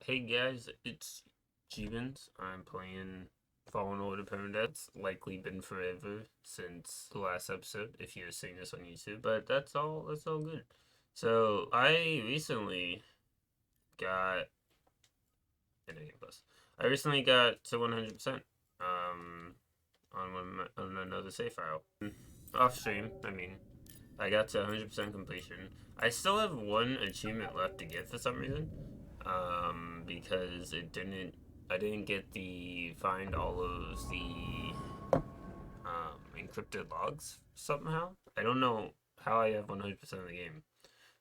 Hey guys, it's Jeevans. I'm playing Fallen Order Permadeath. It's likely been forever since the last episode, if you're seeing this on YouTube, but that's all good. So I recently got I recently got to 100% on another save file. Off stream, I got to 100% completion. I still have one achievement left to get for some reason. Because I didn't get the find all of the encrypted logs somehow. I don't know how I have 100% of the game,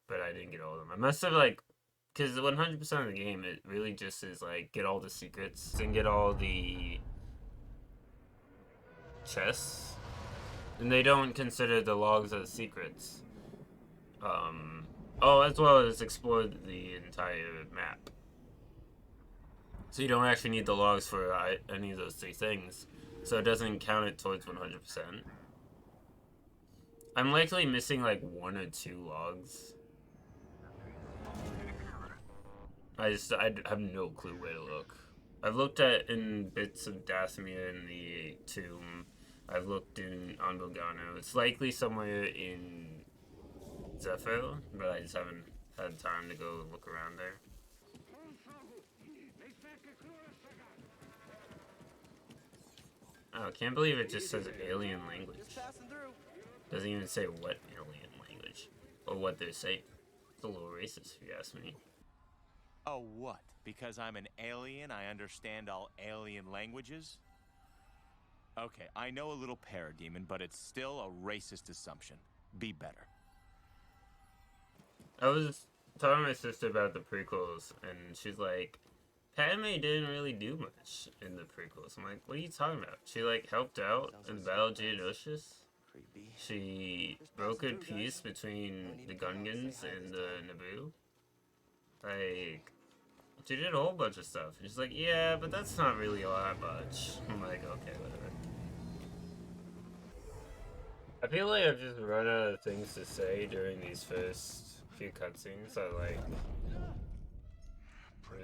but I didn't get all of them. I must have because 100% of the game, it really just is get all the secrets and get all the chests, and they don't consider the logs as secrets. As well as explore the entire map. So you don't actually need the logs for any of those three things. So it doesn't count it towards 100%. I'm likely missing one or two logs. I have no clue where to look. I've looked in bits of Dathomir in the tomb. I've looked on Bogano. It's likely somewhere in Zephyr, but I just haven't had time to go look around there. Oh, I can't believe it just says alien language. Doesn't even say what alien language or what they're saying. It's a little racist if you ask me. Oh, what? Because I'm an alien, I understand all alien languages? Okay, I know a little parademon, but it's still a racist assumption. Be better. I was telling my sister about the prequels, and she's like, Padme didn't really do much in the prequels. I'm like, what are you talking about? She helped out in Battle of Geonosis. She brokered peace between the Gungans and the Naboo. She did a whole bunch of stuff. And she's like, yeah, but that's not really all that much. I'm like, okay, whatever. I feel like I've just run out of things to say during these first few cutscenes. I'm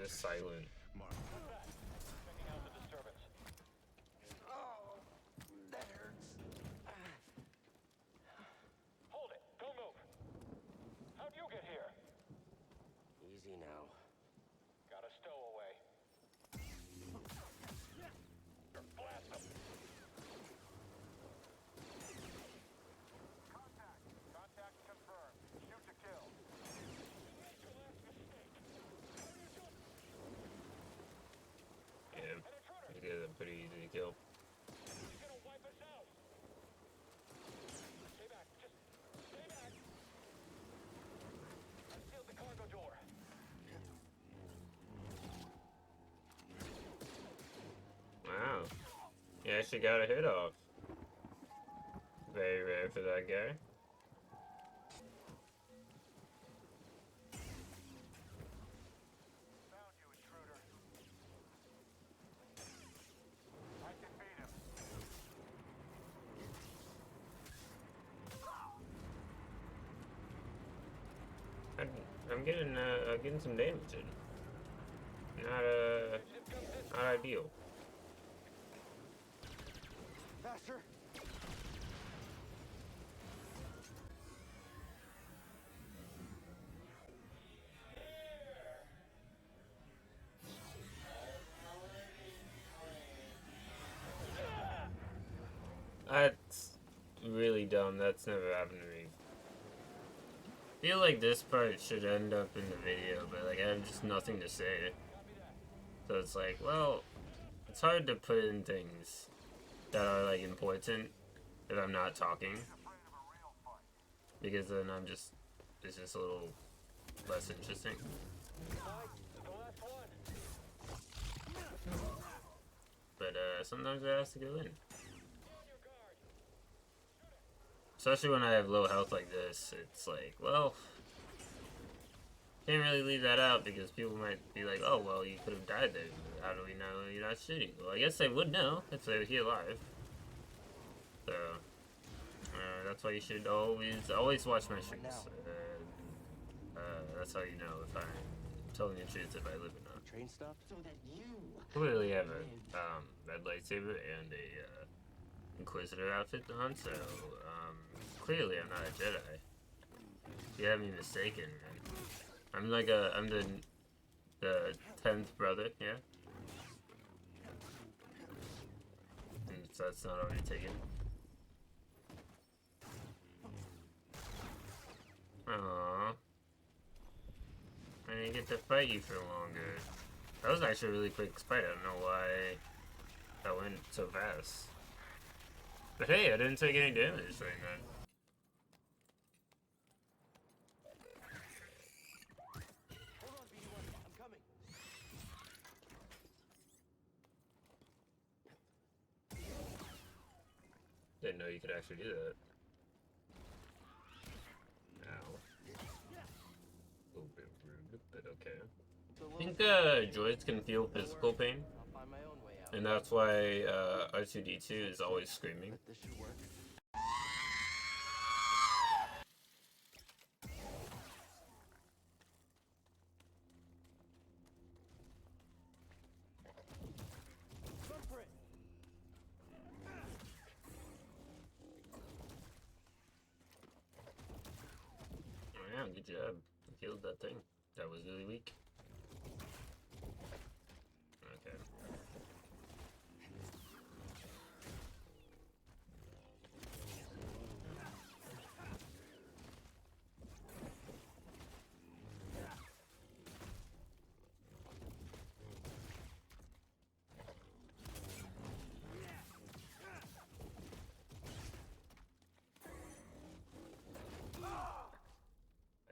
just silent. Hold it! Don't move! How'd you get here? Easy now. Got a stowaway. Blast him! Contact confirmed. Shoot to kill. Yeah, I guess I'm pretty easy to kill. He's gonna wipe us out. Stay back. Just stay back. I sealed the cargo door. Wow. He actually got a hit off. Very rare for that guy. Found you, intruder. I can beat him. I'm getting some damage in. Not ideal. Faster! That's really dumb. That's never happened to me. I feel like this part should end up in the video, but I have just nothing to say. So it's well, it's hard to put in things that are important if I'm not talking, because then it's just a little less interesting. But sometimes it has to go in. Especially when I have low health like this, it's well, can't really leave that out because people might be like, oh, well, you could have died there. How do we know you're not shooting? Well, I guess they would know if they were here live. So, that's why you should always watch my streams. That's how you know if I'm telling the truth, if I live or not. train stopped? So that you Clearly have a red lightsaber and a Inquisitor outfit on, so clearly I'm not a Jedi. You have me mistaken, man. I'm the 10th brother, yeah? And so that's not already taken. Aww. I didn't get to fight you for longer. That was actually a really quick fight. I don't know why that went so fast. But hey, I didn't take any damage during that. Hold on, BD1. I'm coming. Didn't know you could actually do that. Ow. A little bit rude, but okay. I think droids can feel physical pain, I'll find my own way out. and that's why R2-D2 is always screaming. But this should work. Run for it. Oh yeah, good job. You killed that thing. That was really weak. Okay.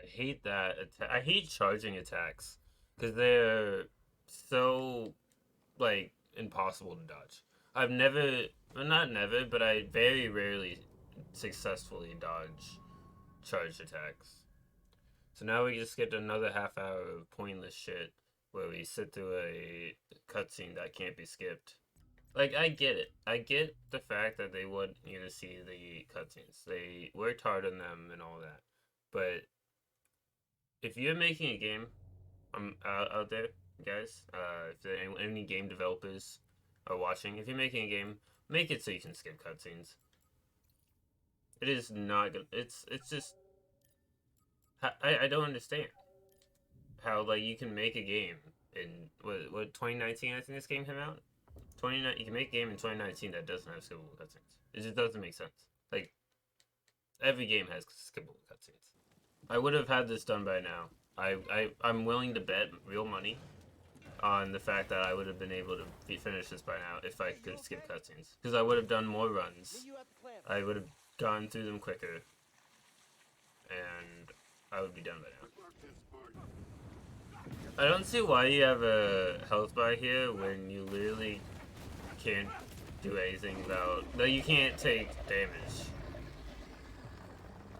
I hate that I hate charging attacks because they're so like impossible to dodge. I've never, well, not never, but I very rarely successfully dodge charged attacks. So now we just get another half hour of pointless shit where we sit through a cutscene that can't be skipped. Like, I get it. I get the fact that they want you to see the cutscenes. They worked hard on them and all that. But if you're making a game, out there, guys, if there are any game developers are watching, if you're making a game, make it so you can skip cutscenes. It is not good. It's just, I don't understand how, like, you can make a game in, what 2019 I think this game came out? 29, you can make a game in 2019 that doesn't have skippable cutscenes. It just doesn't make sense. Like, every game has skippable cutscenes. I would have had this done by now. I'm willing to bet real money on the fact that I would have been able to finish this by now if I could skip cutscenes. Because I would have done more runs. I would have gone through them quicker. And I would be done by now. I don't see why you have a health bar here when you literally can't do anything about... Like, you can't take damage.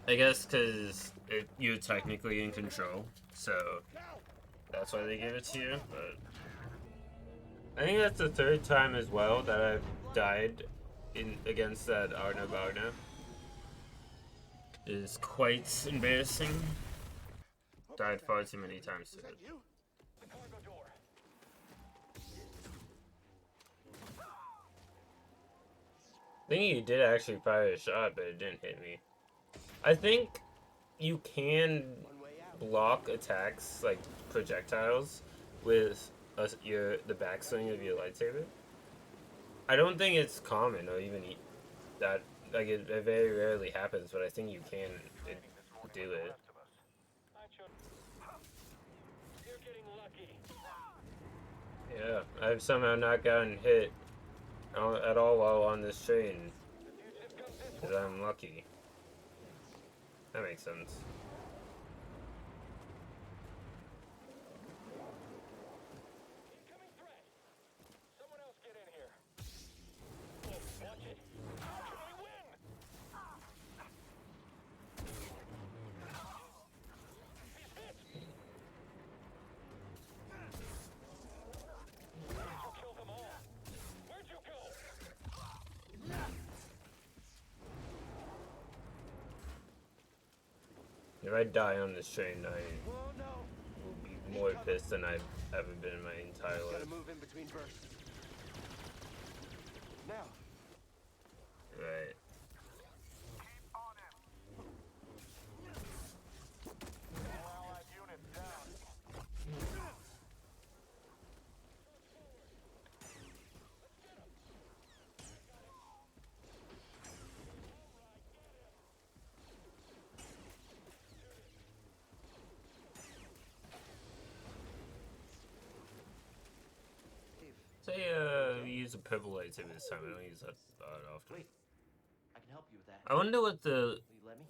I guess because you're technically in control, so that's why they give it to you, but... I think that's the third time as well that I've died against that Arna Barna. It is quite embarrassing. Died far too many times to it. The cargo door. I think he did actually fire a shot, but it didn't hit me. I think you can block attacks, like projectiles, with the backswing of your lightsaber. I don't think it's common or even that, like, it very rarely happens, but I think you can do it. You're getting lucky. Yeah, I've somehow not gotten hit at all while on this train, because I'm lucky. That makes sense. Incoming threat. Someone else get in here. Oh, watch it. How can we win? He's hit. Did you kill them all? Where'd you go? If I die on this train, I Oh no! will be more pissed than I've ever been in my entire Gotta life. move in between bursts. Now. Right. All allied units down. Say, we use a purple lightsaber this time. I don't use that often. Wait. I can help you with that. I wonder what the Will you let me?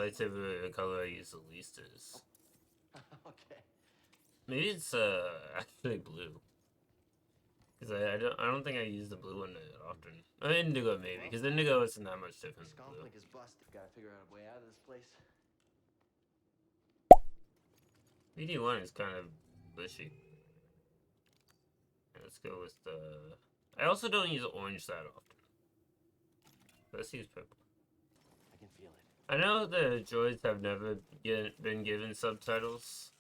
lightsaber color I use the least is. Okay. Maybe it's actually blue. Cause I don't think I use the blue one that often. Indigo maybe, because indigo isn't that much different This than blue. conflict is busted. Gotta figure out a way out of this place. BD1 is kind of bushy. Let's go with the. I also don't use orange that often. Let's use purple. I can feel it. I know the droids have never been given subtitles,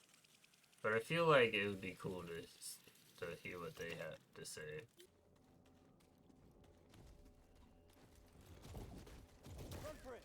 but I feel like it would be cool to hear what they have to say. Run for it.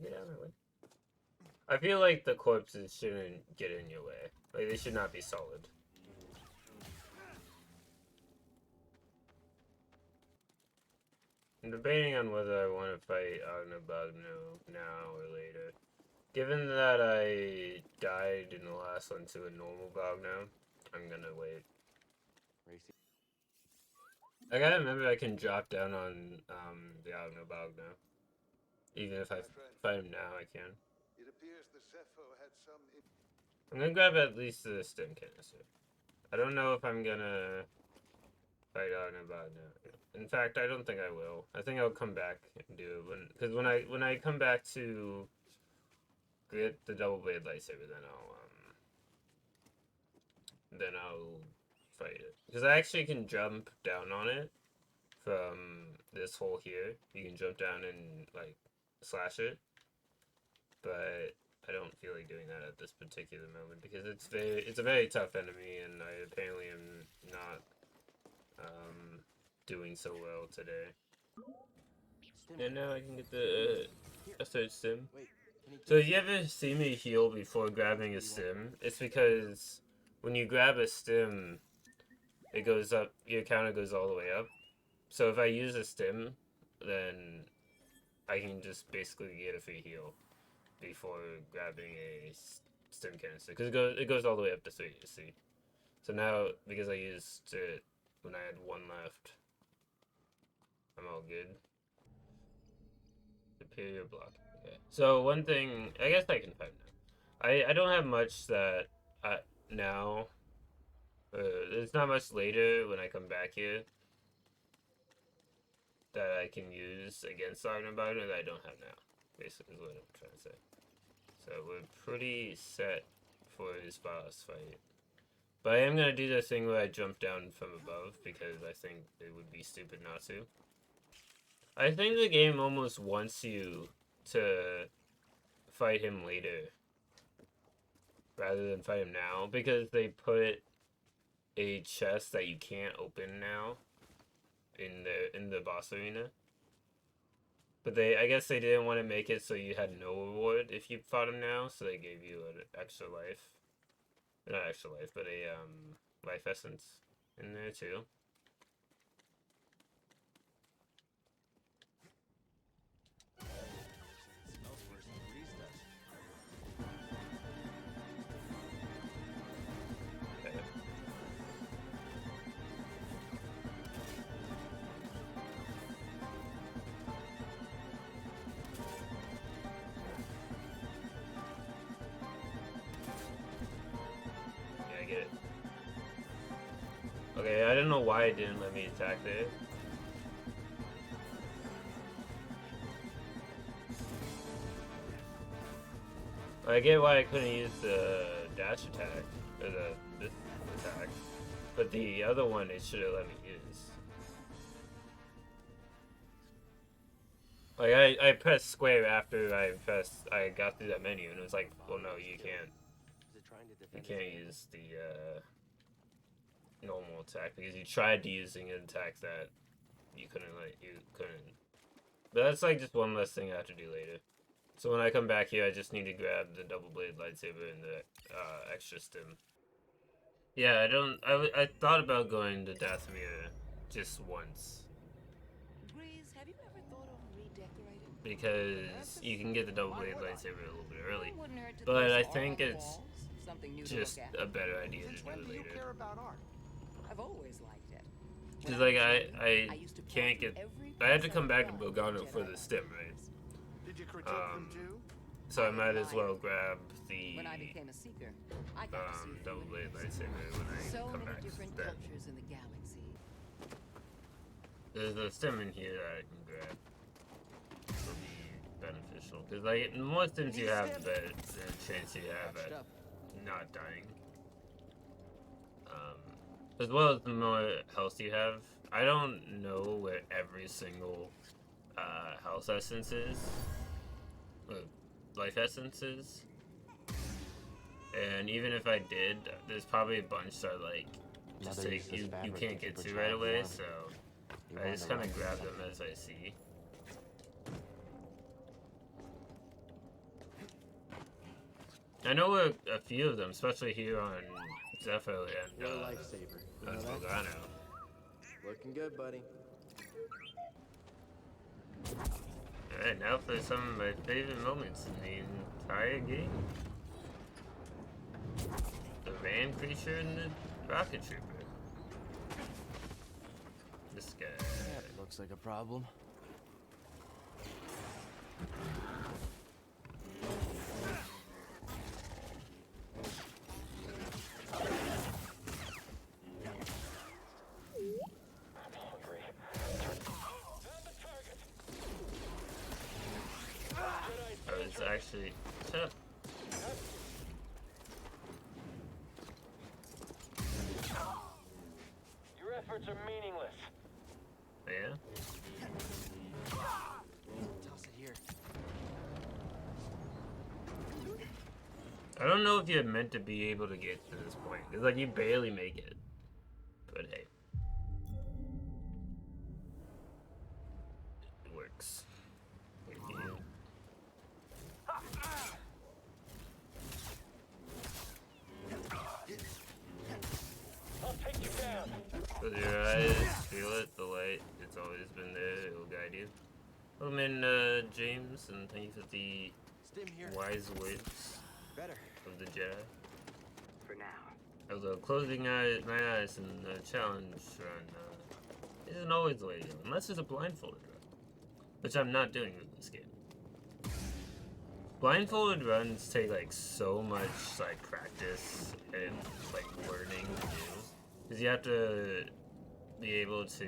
Get out of my way. I feel like the corpses shouldn't get in your way. Like, they should not be solid. I'm debating on whether I want to fight Agnabagno now or later. Given that I died in the last one to a normal Bagno, I'm gonna wait. Racing. I gotta remember I can drop down on the Agnabagno. Even if I fight him now, I can. It appears the Zepho had some. I'm gonna grab at least the stim canister. I don't know if I'm gonna fight Agnabagno. In fact, I don't think I will. I think I'll come back and do it because when I come back to get the double blade lightsaber, then I'll fight it because I actually can jump down on it from this hole here. You can jump down and like slash it, but I don't feel like doing that at this particular moment because it's a very tough enemy, and I apparently am not doing so well today. Stim. And now I can get the a third stim. Wait. Can you So if you ever see me heal before grabbing a stim, it's because when you grab a stim, it goes up, your counter goes all the way up. So if I use a stim, then I can just basically get a free heal before grabbing a stim canister. Because it goes all the way up to 3, you see. So now, because I used it when I had 1 left, I'm all good. Superior block. Okay. So one thing, I guess I can find now. I don't have much that now. There's not much later when I come back here that I can use against Agnabagno that I don't have now. Basically is what I'm trying to say. So we're pretty set for this boss fight. But I am going to do the thing where I jump down from above because I think it would be stupid not to. I think the game almost wants you to fight him later rather than fight him now because they put a chest that you can't open now in the boss arena. But I guess they didn't want to make it so you had no reward if you fought him now, so they gave you an extra life. Not extra life, but a life essence in there too. It smells worse than Grease does. Okay. don't know why it didn't let me attack there. I get why I couldn't use the dash attack, or this attack, but the other one it should have let me use. Like I pressed square after I got through that menu, and it was like, well, no, you can't. Is it trying to You defend can't its use the normal attack because you tried using an attack that you couldn't. But that's like just one less thing I have to do later. So when I come back here, I just need to grab the double blade lightsaber and the extra stim. Yeah, I thought about going to Dathomir just once. Breeze, have you ever thought of redecorating? Because you can get the double blade lightsaber a little bit early. Wouldn't hurt to But throw I some think art on the it's walls. Something new to just look at. a better idea Since to do when it do you later. care about art? I've always liked it. Because When like was little, I used to can't pour get. every I had to piece come of back to fun Bogano Jedi for the stim, right? libraries. Did you critique them too? So I might as well grab the When I became a seeker, I got to see double through blade it. lightsaber when I So come many back. different Then cultures in the galaxy. there's a stim in here that I can grab. It'll be beneficial because like the more stims you have, the better the chance you have Patched at up. not dying. As well as the more health you have. I don't know where every single health essence is. Life essence is. And even if I did, there's probably a bunch that like just Mother take used this you fabric can't to get keep her to right child away, warm. so You I wanted just to kind of run grab something. them as I see. I know a few of them, especially here on Zepho and You're a lifesaver. You know that? Bogano. Looking good, buddy. Alright, now for some of my favorite moments in the entire game. The van creature and the rocket trooper. This guy. That looks like a problem. Hungry. Found the target. Jedi's Oh, it's actually. Shut up. Your efforts are meaningless. Yeah? Toss it here. I don't know if you're meant to be able to get to this point. It's like you barely make it. But hey. It works. Thank you. I'll take you down. Close your eyes, feel it, the light. It's always been there, it will guide you. Welcome in, James, and thank you for the Stim here. wise words Better. of the Jedi. For now. Although closing my eyes in the challenge run isn't always the way to go, unless it's a blindfolded run, which I'm not doing with this game. Blindfolded runs take like so much like practice and like learning to do, because you have to be able to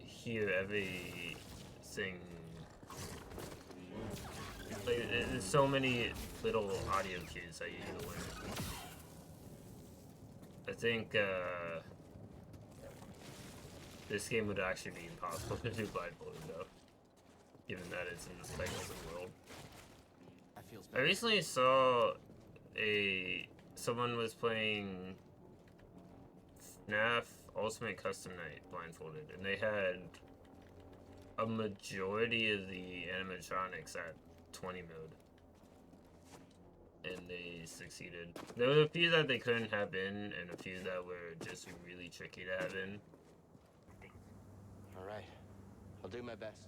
hear everything. Like, there's so many little audio cues that you need to learn. I think this game would actually be impossible to do blindfolded though, given that it's in this like open world. I feel I recently saw someone was playing FNAF Ultimate Custom Night blindfolded, and they had a majority of the animatronics at 20 mode. And they succeeded. There were a few that they couldn't have in, and a few that were just really tricky to have in. All right. I'll do my best.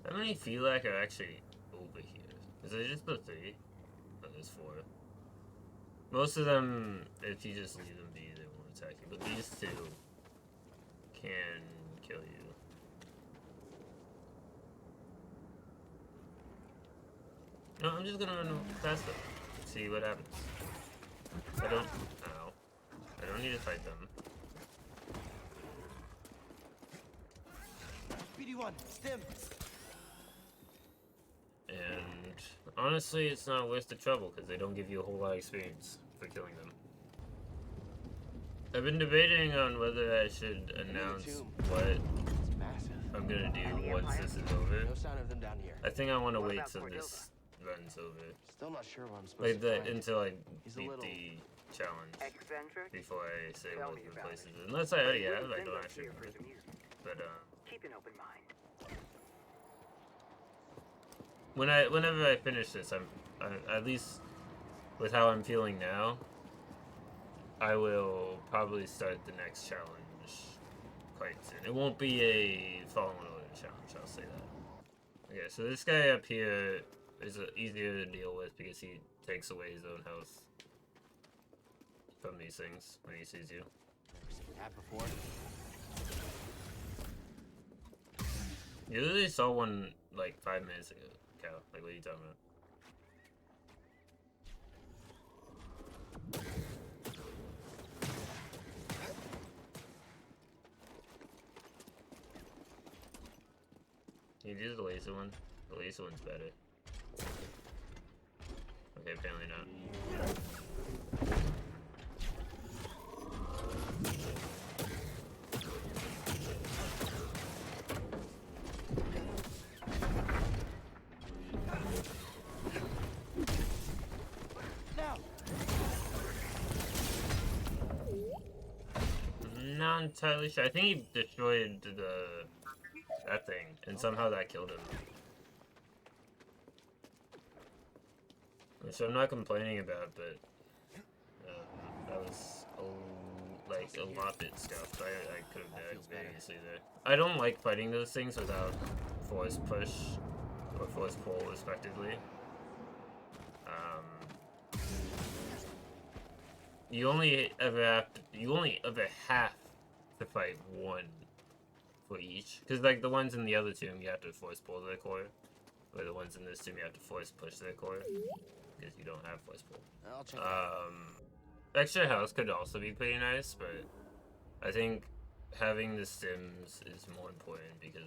How many feel like are actually over here? Is it just the 3? Oh, there's 4. Most of them, if you just leave them be, they won't attack you. But these 2 can kill you. No, I'm just gonna run past them. See what happens. I don't don't need to fight them. BD1, stim. And honestly, it's not worth the trouble because they don't give you a whole lot of experience for killing them. I've been debating on whether I should announce what It's massive. I'm gonna do once this is over. No sign of them down here. I think I want to wait till this runs over. Still not sure what I'm supposed Like to find. until I He's a beat little the challenge Eccentric? before I say Tell what me the about places it. is. Unless I already have, I Send don't us actually here for his remember. amusement. But Keep an open mind. whenever I finish this, I'm at least with how I'm feeling now, I will probably start the next challenge quite soon. It won't be a Fallen Order challenge, I'll say that. Okay, so this guy up here is easier to deal with because he takes away his own health from these things when he sees you. Never seen that before. You literally saw one like 5 minutes ago, Cal. Like, what are you talking about? Can you do the laser one? The laser one's better. Okay, apparently not. Now. I'm not entirely sure. I think he destroyed that thing, and somehow that killed him. Which I'm not complaining about, but that was a lot bit stuff. I could have died very easily there. I don't like fighting those things without force push or force pull, respectively. You only ever have to fight one for each, because like the ones in the other tomb you have to force pull their core, or the ones in this tomb you have to force push their core, because you don't have force pull. I'll check it out. Extra health could also be pretty nice, but I think having the stims is more important because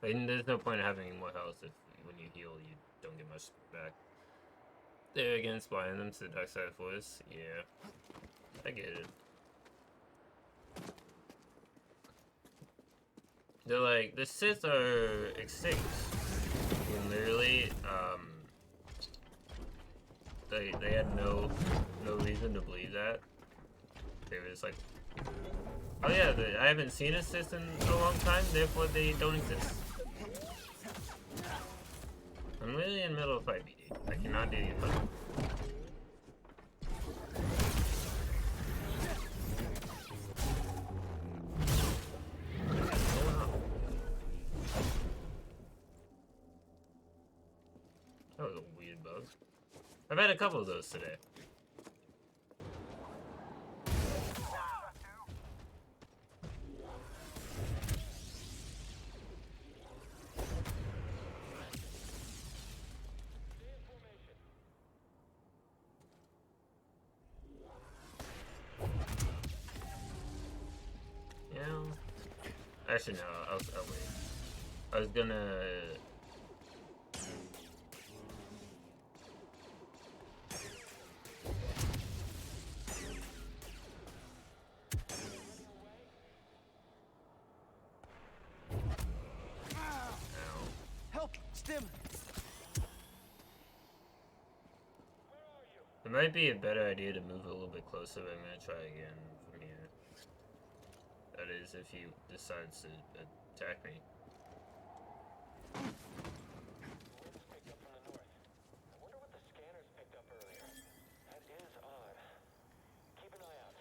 and there's no point in having more health if when you heal you don't get much back. They're against blinding them to the dark side of force. Yeah, I get it. They're like, the Sith are extinct. And literally, they had no reason to believe that. They were just like, oh yeah, I haven't seen a Sith in a long time, therefore they don't exist. I'm really in the middle of a fight, BD. I cannot do you fight. That was a weird bug. I've had a couple of those today. Yeah. Actually, no. I'll wait. I was gonna. Help! Stim! It might be a better idea to move a little bit closer, but I'm gonna try again from here. That is, if he decides to attack me. Picked up from the north. I wonder what the scanners picked up earlier. That is odd. Keep an eye out.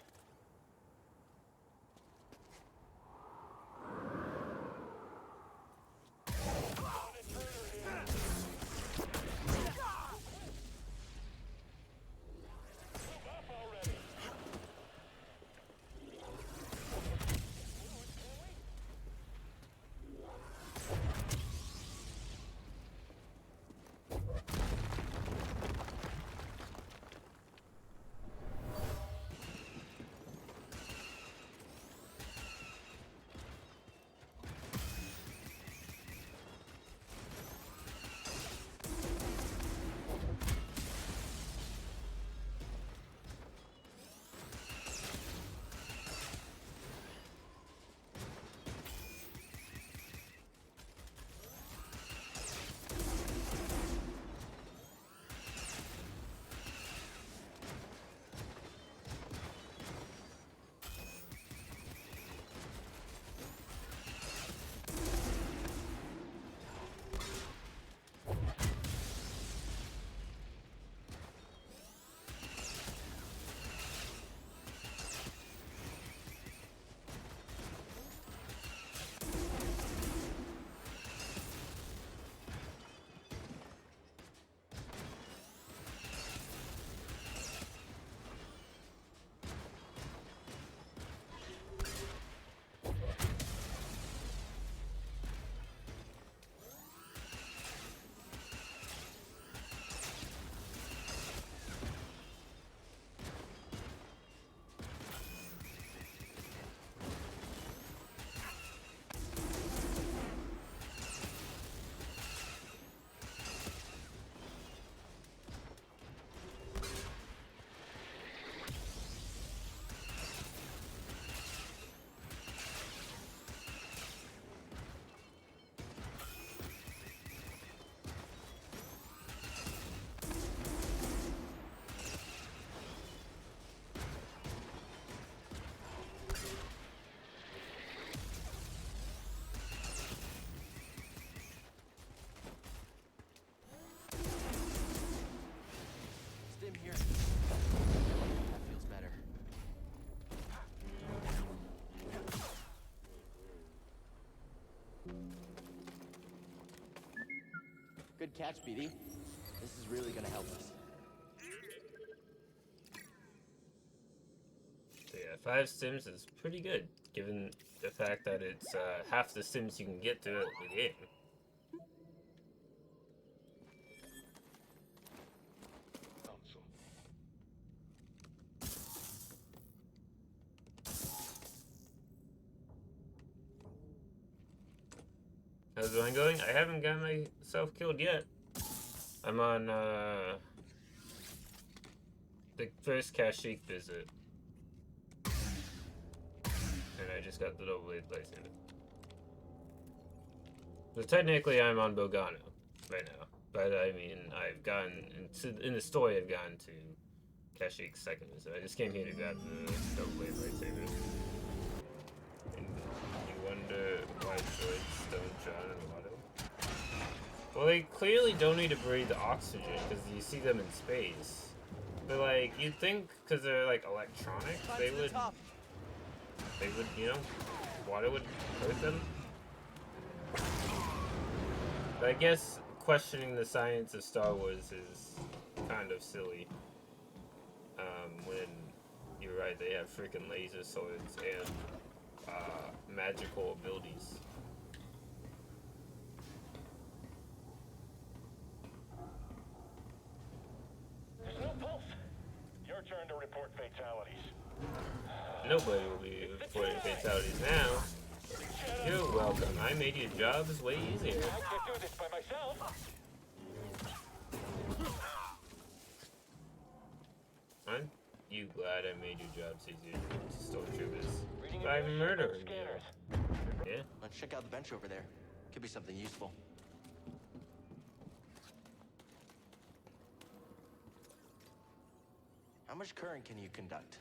catch, BD. This is really gonna help us. So yeah, 5 stims is pretty good, given the fact that it's half the stims you can get throughout the game. Council. How's mine going? I haven't got myself killed yet. I'm on the first Kashyyyk visit. And I just got the double blade lightsaber. So technically I'm on Bogano right now. But I mean, I've gotten, in the story I've gotten to Kashyyyk's second visit. I just came here to grab the double blade lightsaber. And you wonder why droids don't drown in water? Well, they clearly don't need to breathe oxygen because you see them in space. But like, you'd think because they're like electronic, they would, you know, water would hurt them. But I guess questioning the science of Star Wars is kind of silly. When you're right, they have freaking laser swords and magical abilities. There's no pulse. Your turn to report fatalities. Nobody will be reporting fatalities now. You're welcome. I made your jobs way easier. I can't do this by myself. Aren't you glad I made your jobs easier, stormtroopers? By murdering you. Yeah? Let's check out the bench over there. Could be something useful. How much current can you conduct?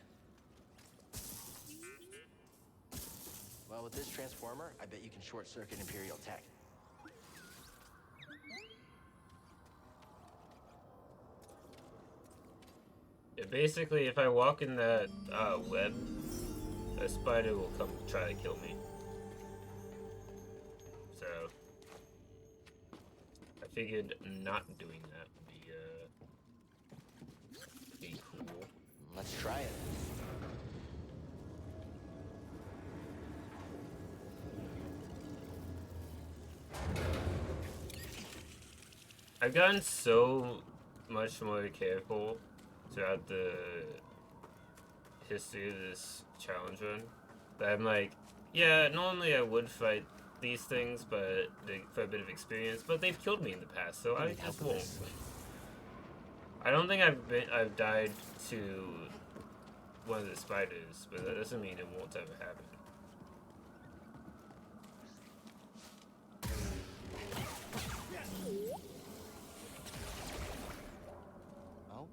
Well, with this transformer, I bet you can short-circuit Imperial tech. Yeah, basically, if I walk in that web, a spider will come try to kill me. So, I figured not doing that would be cool. Let's try it. I've gotten so much more careful throughout the history of this challenge run that I'm like, yeah, normally I would fight these things, but for a bit of experience, but they've killed me in the past, so I just won't. I don't think I've died to one of the spiders, but that doesn't mean it won't ever happen. Oh?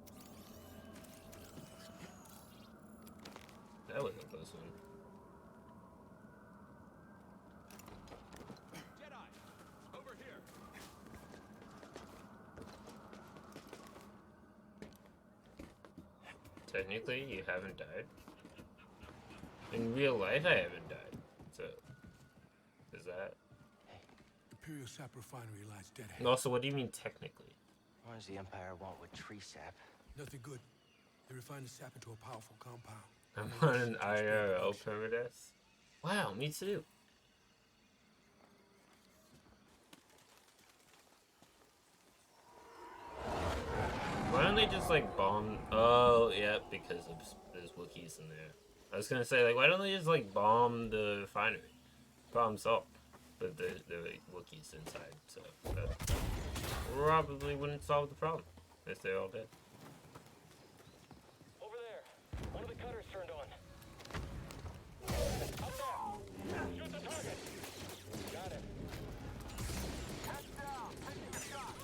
That was a close one. Jedi, over here. Technically, you haven't died. In real life, I haven't died. So, is that? Imperial sap refinery lies dead ahead. And also, what do you mean technically? What does the Empire want with tree sap? Nothing good. They refine the sap into a powerful compound. I'm on an IRL Permadeath. Wow, me too. Why don't they just like bomb? Oh, yeah, because there's Wookiees in there. I was gonna say, like, why don't they just like bomb the refinery? Problem solved. But there are like, Wookiees inside, so that probably wouldn't solve the problem if they're all dead. Over there. One of the cutters turned on. Up there. Shoot the target. Got it. Heads down. Taking the shot.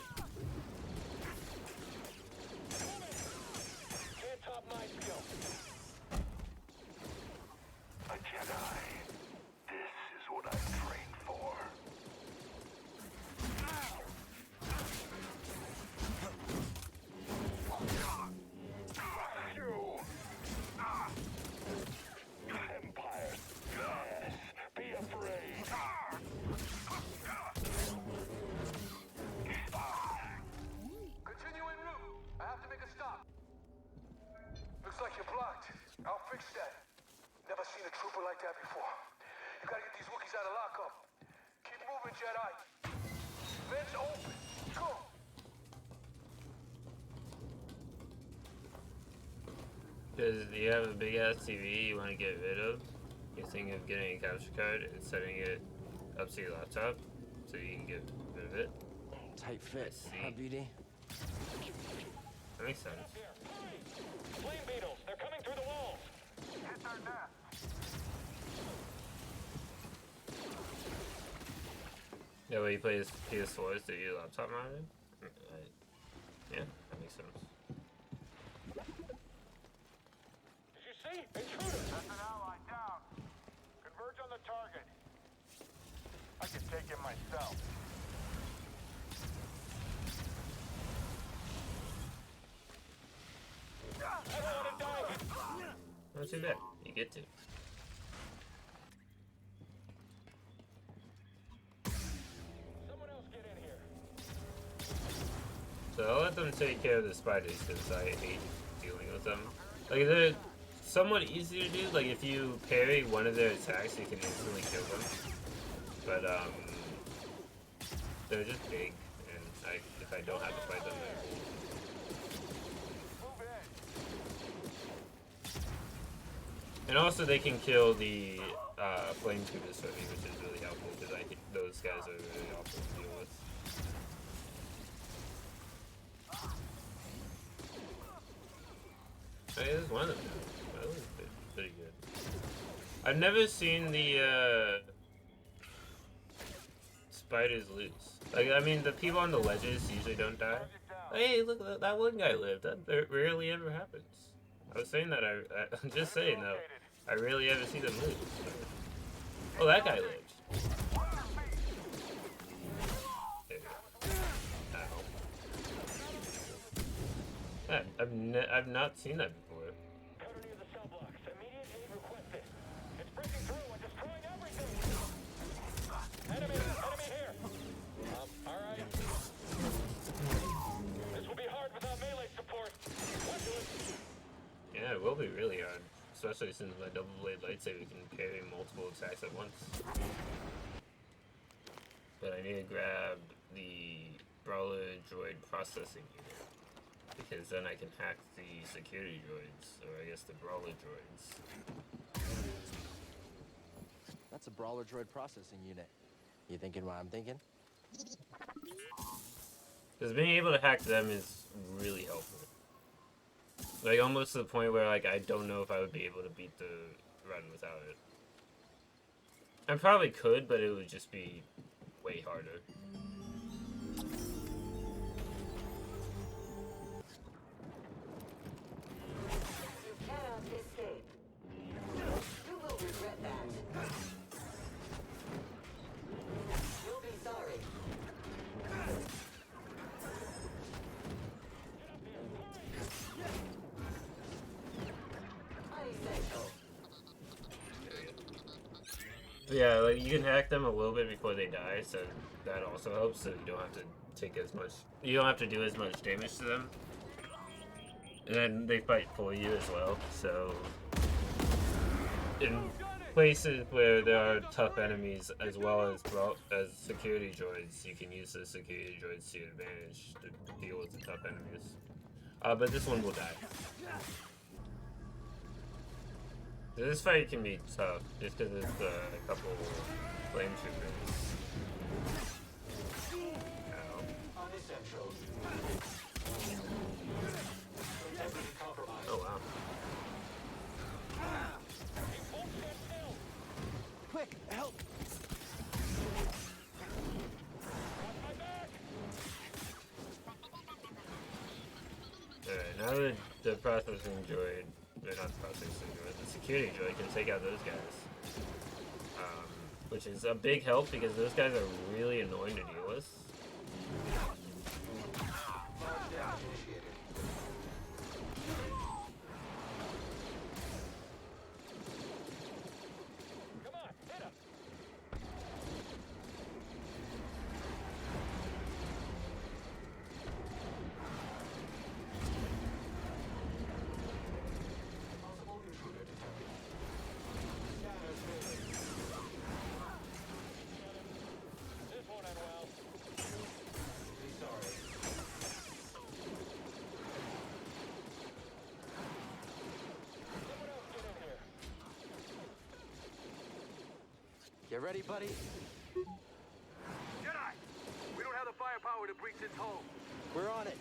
Can't top my skill. A Jedi. This is what I've trained for. Empire. Yes. Be afraid. I'll fix that. Never seen a trooper like that before. You gotta get these Wookiees out of lockup. Keep moving, Jedi. Vents open. Go. Because you have a big ass TV you want to get rid of. You're thinking of getting a capture card and setting it up to your laptop so you can get rid of it. Tight fit, huh, BD? That makes sense. Flame beetles, they're coming through the walls. Hit their nest. Yeah, when you play his PS4s to your laptop mounted? Yeah, that makes sense. Did you see? Intruder! That's an ally down. Converge on the target. I can take him myself. I don't want to die! Not too bad. You get to. Someone else get in here. So I'll let them take care of the spiders because I hate dealing with them. Like, they're somewhat easy to do. Like, if you parry one of their attacks, you can instantly kill them. But, they're just big, and if I don't have to fight them, they're cool. Move in. And also, they can kill the flame tubers for me, which is really helpful because those guys are really awful to deal with. Hey, there's one of them. That was pretty good. I've never seen the spiders lose. Like, I mean, the people on the ledges usually don't die. Hey, look, that one guy lived. That rarely ever happens. I was saying that I'm just saying though. I rarely ever see them lose. Oh, that guy lived. There we go. Ow. Yeah, I've not seen that before. Cutter near the cell blocks. Immediate aid requested. It's breaking through and destroying everything. Enemy here. Alright. This will be hard without melee support. What do it? Yeah, it will be really hard. Especially since my double blade lightsaber can parry multiple attacks at once. But I need to grab the Brawler Droid processing unit. Because then I can hack the security droids, or I guess the Brawler droids. That's a brawler droid processing unit. You thinking what I'm thinking? Because being able to hack them is really helpful. Like, almost to the point where, like, I don't know if I would be able to beat the run without it. I probably could, but it would just be way harder. You cannot escape. You will regret that. You'll be sorry. Unessential. Yeah, like, you can hack them a little bit before they die, so that also helps, so you don't have to take as much, you don't have to do as much damage to them. And then they fight for you as well, so in places where there are tough enemies as well as security droids, you can use the security droids to your advantage to deal with the tough enemies. But this one will die. This fight can be tough, just because it's a couple flame troopers. Ow. Unessential. Oh wow. Quick, help! Alright, now that the processing droid, or not the processing droid, the security droid can take out those guys. Which is a big help because those guys are really annoying to deal with. Come on, hit him. Possible intruder Get ready, buddy. Jedi! We don't have the firepower to breach this hole. We're on it.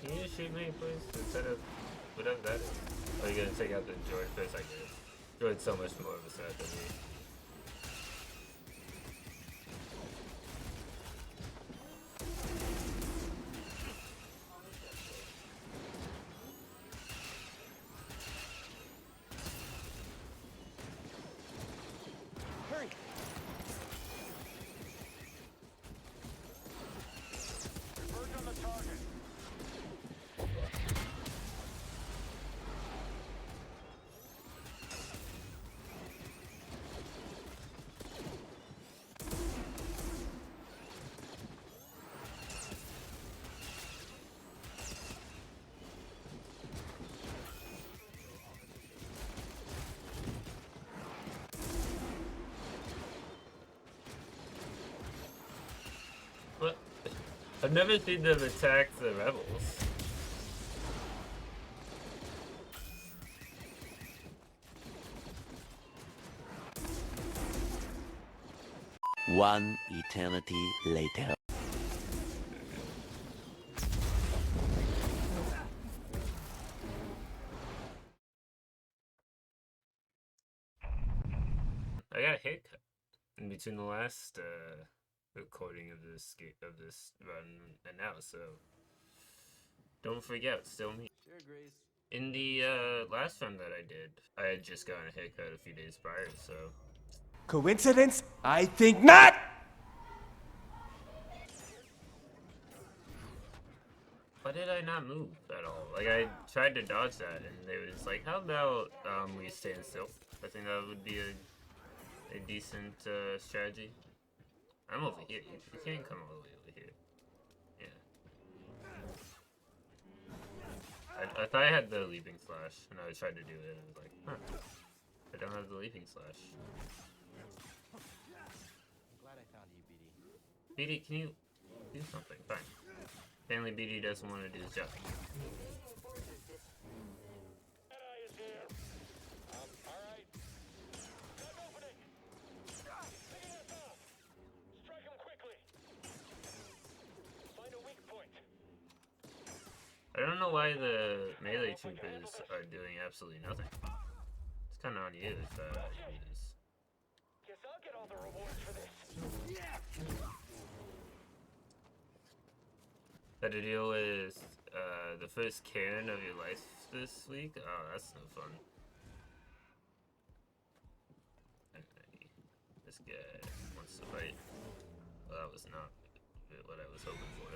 Can you just shoot me, please? Instead of whatever that is. Are you gonna take out the droid first? I guess. Droid's so much more of a threat than me. Hurry. Converge on the target. What? I've never seen them attack the rebels. One eternity later. I got a haircut in between the last recording of this run and now, so don't forget, it's still me. Sure, Grace. In the last run that I did, I had just gotten a haircut a few days prior, so Coincidence? I think not! why did I not move at all? Like, I tried to dodge that, and they was like, how about we stand still? I think that would be a decent strategy. I'm over here. You can't come all the way over here. Yeah. I thought I had the leaping slash, and I tried to do it, and I was like, huh. I don't have the leaping slash. I'm glad I found you, BD. BD, can you do something? Fine. Apparently BD doesn't want to do his job. Jedi is here. Alright. Gun opening. Picking us off. Strike him quickly. Find a weak point. I don't know why the melee troopers are doing absolutely nothing. It's kind of on you if you do this. Guess I'll get all the rewards for this. Had to deal with the first Karen of your life this week? Oh, that's no fun. This guy wants to fight. Well, that was not what I was hoping for.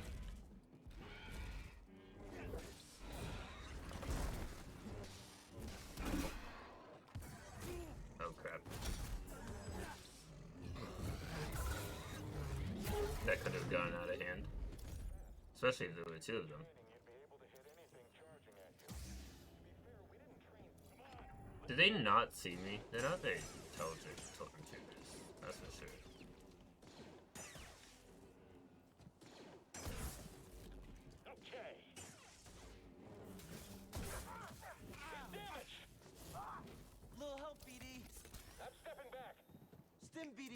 Oh crap. That could have gone out of hand. Especially if there were two of them. Did they not see me? They're not very intelligent troopers, that's for sure. Okay. Damage. Little help, BD. I'm stepping back. Stim, BD.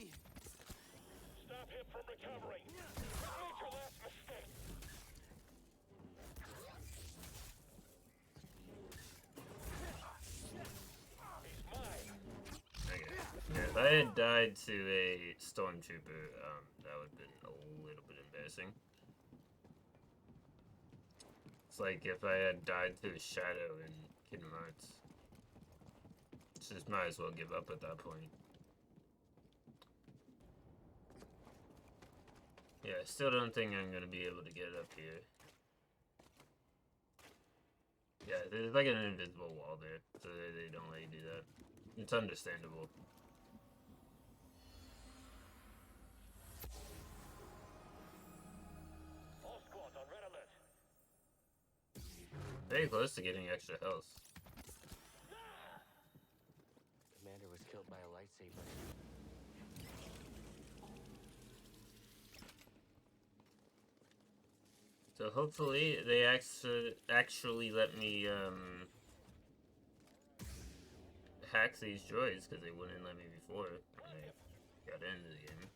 Stop him from recovering. This made your last mistake. He's mine. Okay. Yeah, if I had died to a stormtrooper, that would have been a little bit embarrassing. It's like if I had died to a shadow in Kingdom Hearts. Just might as well give up at that point. Yeah, I still don't think I'm gonna be able to get up here. Yeah, there's like an invisible wall there, so they don't let you do that. It's understandable. All squads on red alert. Very close to getting extra health. Commander was killed by a lightsaber. So hopefully they actually let me hack these droids, because they wouldn't let me before when I got into the game.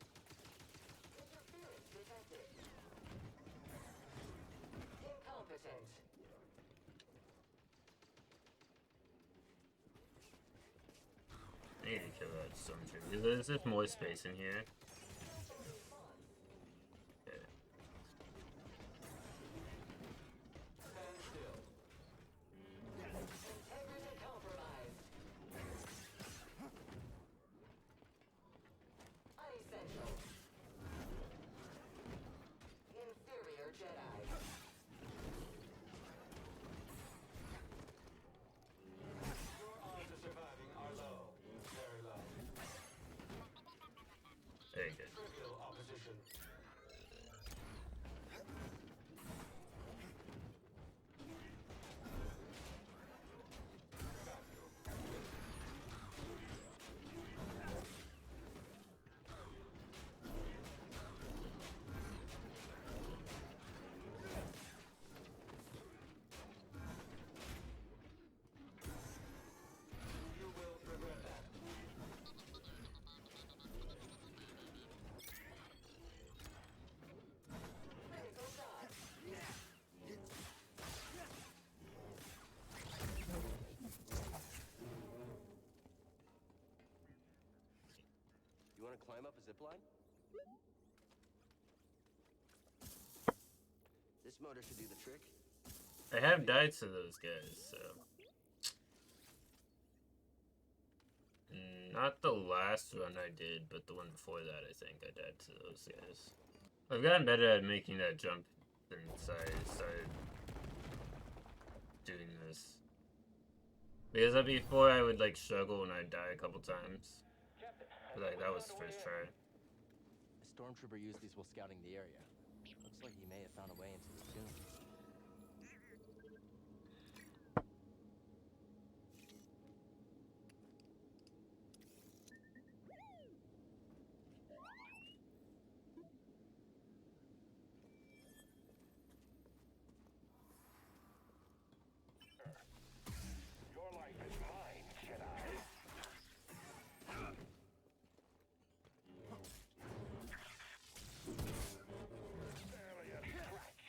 I need to kill that stormtrooper. There's just more space in here. Okay. Very good. You want to climb up a zip line? This motor should do the trick. I have died to those guys, so... Not the last run I did, but the one before that, I think I died to those guys. I've gotten better at making that jump since I started doing this. Because before I would like struggle when I'd die a couple times. But like that was the first try. A stormtrooper used these while scouting the area. Looks like he may have found a way into the tomb. Your life is mine, Jedi. Alien stretch.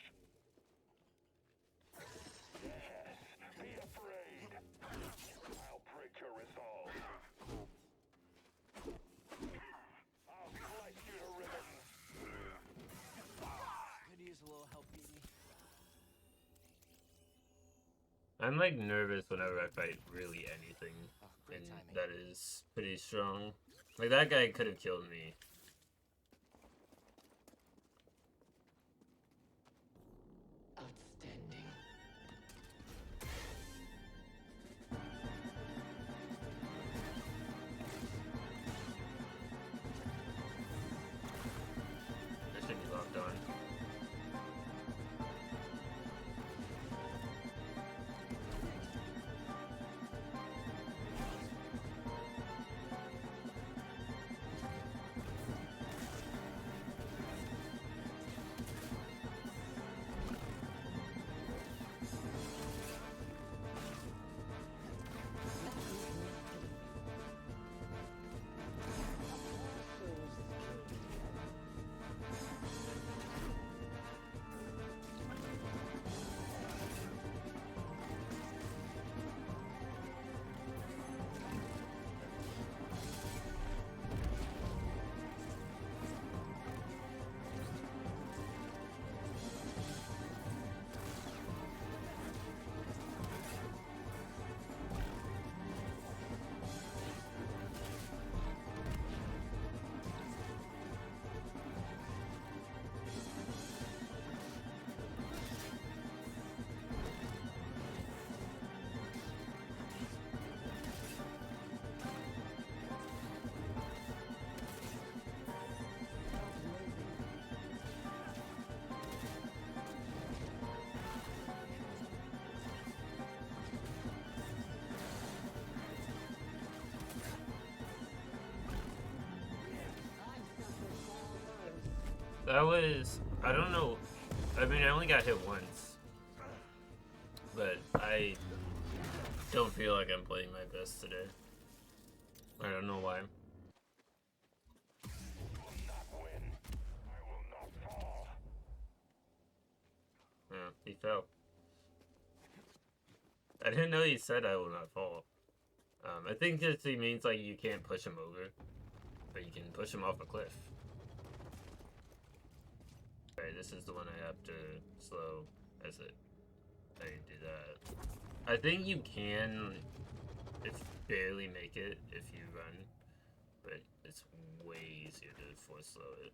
Yes, be afraid. I'll break your resolve. I'll slice you to ribbons. Could use a little help, Petey. I'm like nervous whenever I fight really anything. Great And timing. that is pretty strong. Like that guy could have killed me. Outstanding. I should be locked on. That was, I don't know, I mean, I only got hit once, but I don't feel like I'm playing my best today. I don't know why. Yeah, he fell. I didn't know he said I will not fall. I think that he means like you can't push him over, but you can push him off a cliff. Okay, this is the one I have to slow as it. I do that. I think you can, if barely make it if you run, but it's way easier to force slow it.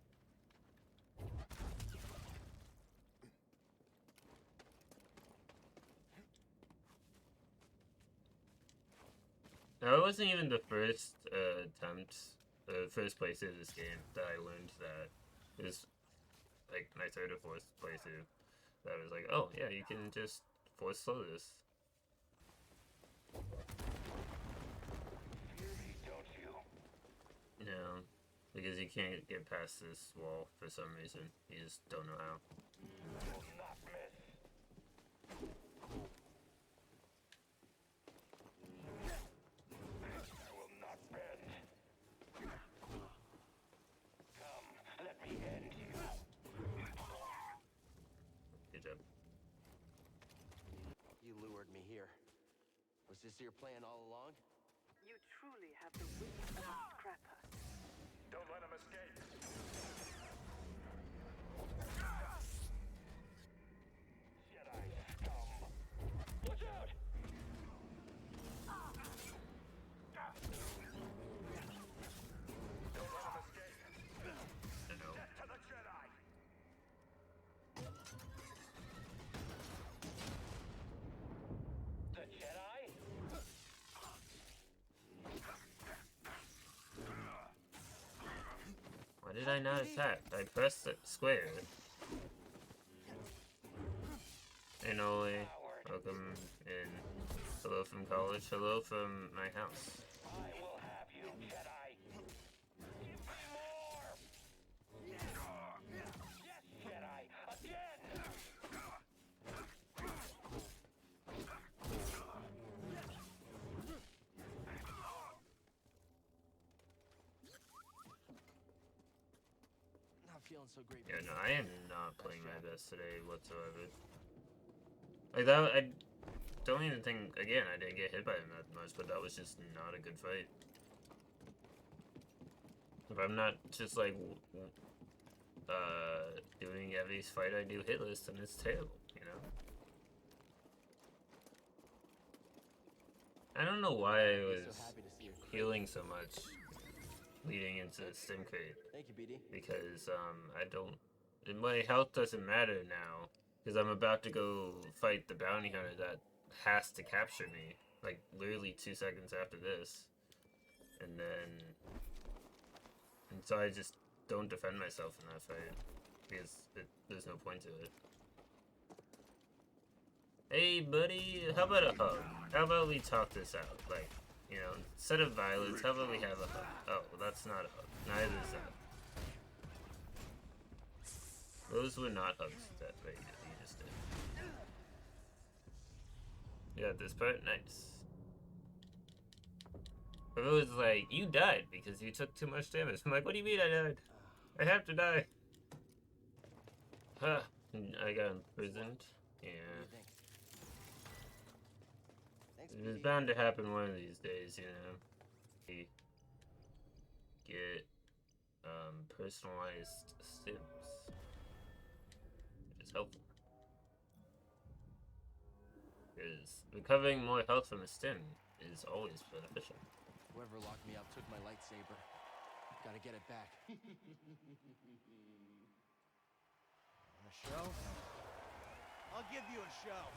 Now, it wasn't even the first attempt, the first playthrough of this game that I learned that. It was like my third or fourth playthrough that I was like, oh yeah, you can just force slow this. No, because you can't get past this wall for some reason. You just don't know how. Good job. You lured me here. Was this your plan all along? You truly have the wit of a scrapper. Don't let him escape. Jedi scum. Watch out! Don't let him escape. No. Get to the Jedi. The Jedi? Why did I not attack? I pressed it square. And only welcome in. Hello from college. Hello from my house. I will have you, Jedi. Give me more! Yes, Jedi! Again! Not feeling so great. Yeah, no, I am not playing my best today whatsoever. Like that, I don't even think. Again, I didn't get hit by him that much, but that was just not a good fight. If I'm not just like doing every fight I do hitless, then it's terrible, you know. I don't know why I was healing so much leading into the stim crate. Thank you, BD. Because I don't. My health doesn't matter now. Because I'm about to go fight the bounty hunter that has to capture me. Like, literally 2 seconds after this. And then... And so I just don't defend myself in that fight. Because there's no point to it. Hey, buddy, how about a hug? How about we talk this out? Like, you know, instead of violence, how about we have a hug? Oh, well, that's not a hug. Neither is that. Those were not hugs that way you just did. Yeah, this part, nice. If it was like, you died because you took too much damage. I'm like, what do you mean I died? I have to die. Huh. I got imprisoned. Yeah. It was bound to happen one of these days, you know. We get personalized stims. Which is helpful. Because recovering more health from a stim is always beneficial. Whoever locked me up took my lightsaber. Gotta get it back. A show? I'll give you a show.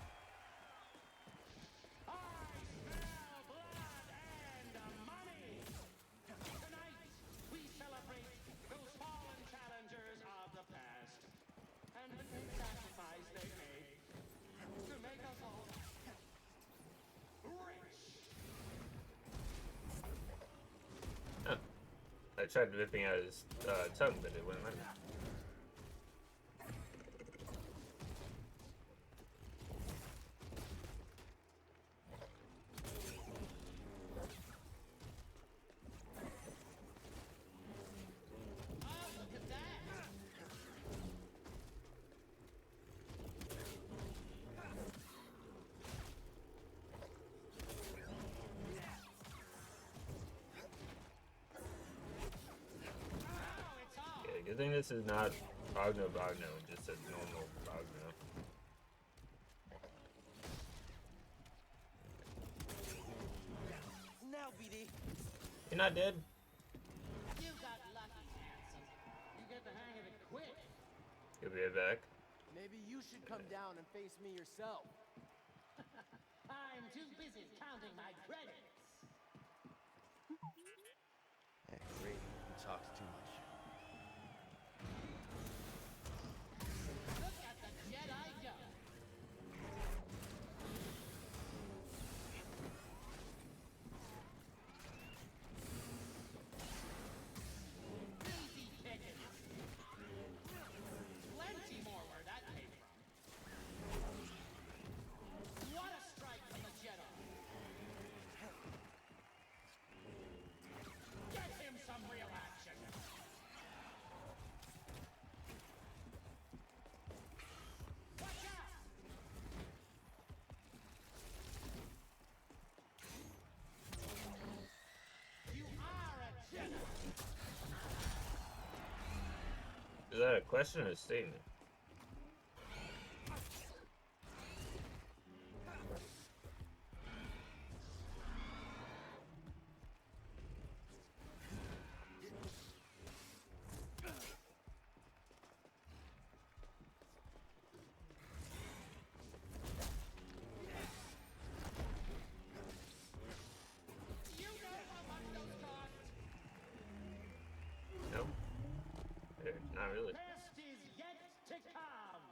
We celebrate those fallen challengers of the past and the great sacrifice they made to make us all rich. Oh. I tried ripping out his tongue, but it wouldn't let me. thing this is not Bogno, just a normal Bogno. Now, BD. You're not dead? You got lucky, handsome. You get the hang of it quick. You'll be right back. Maybe you should come down and face me yourself. I'm too busy counting my credits. Hey, great. You talked too much. Look at the Jedi go. Easy pickings. Plenty more where that came from. What a strike from the Jedi. Get him some real action. Watch out! You are a Jedi. Is that a question or a statement? You know how much those cost? No. Not really. Best is yet to come.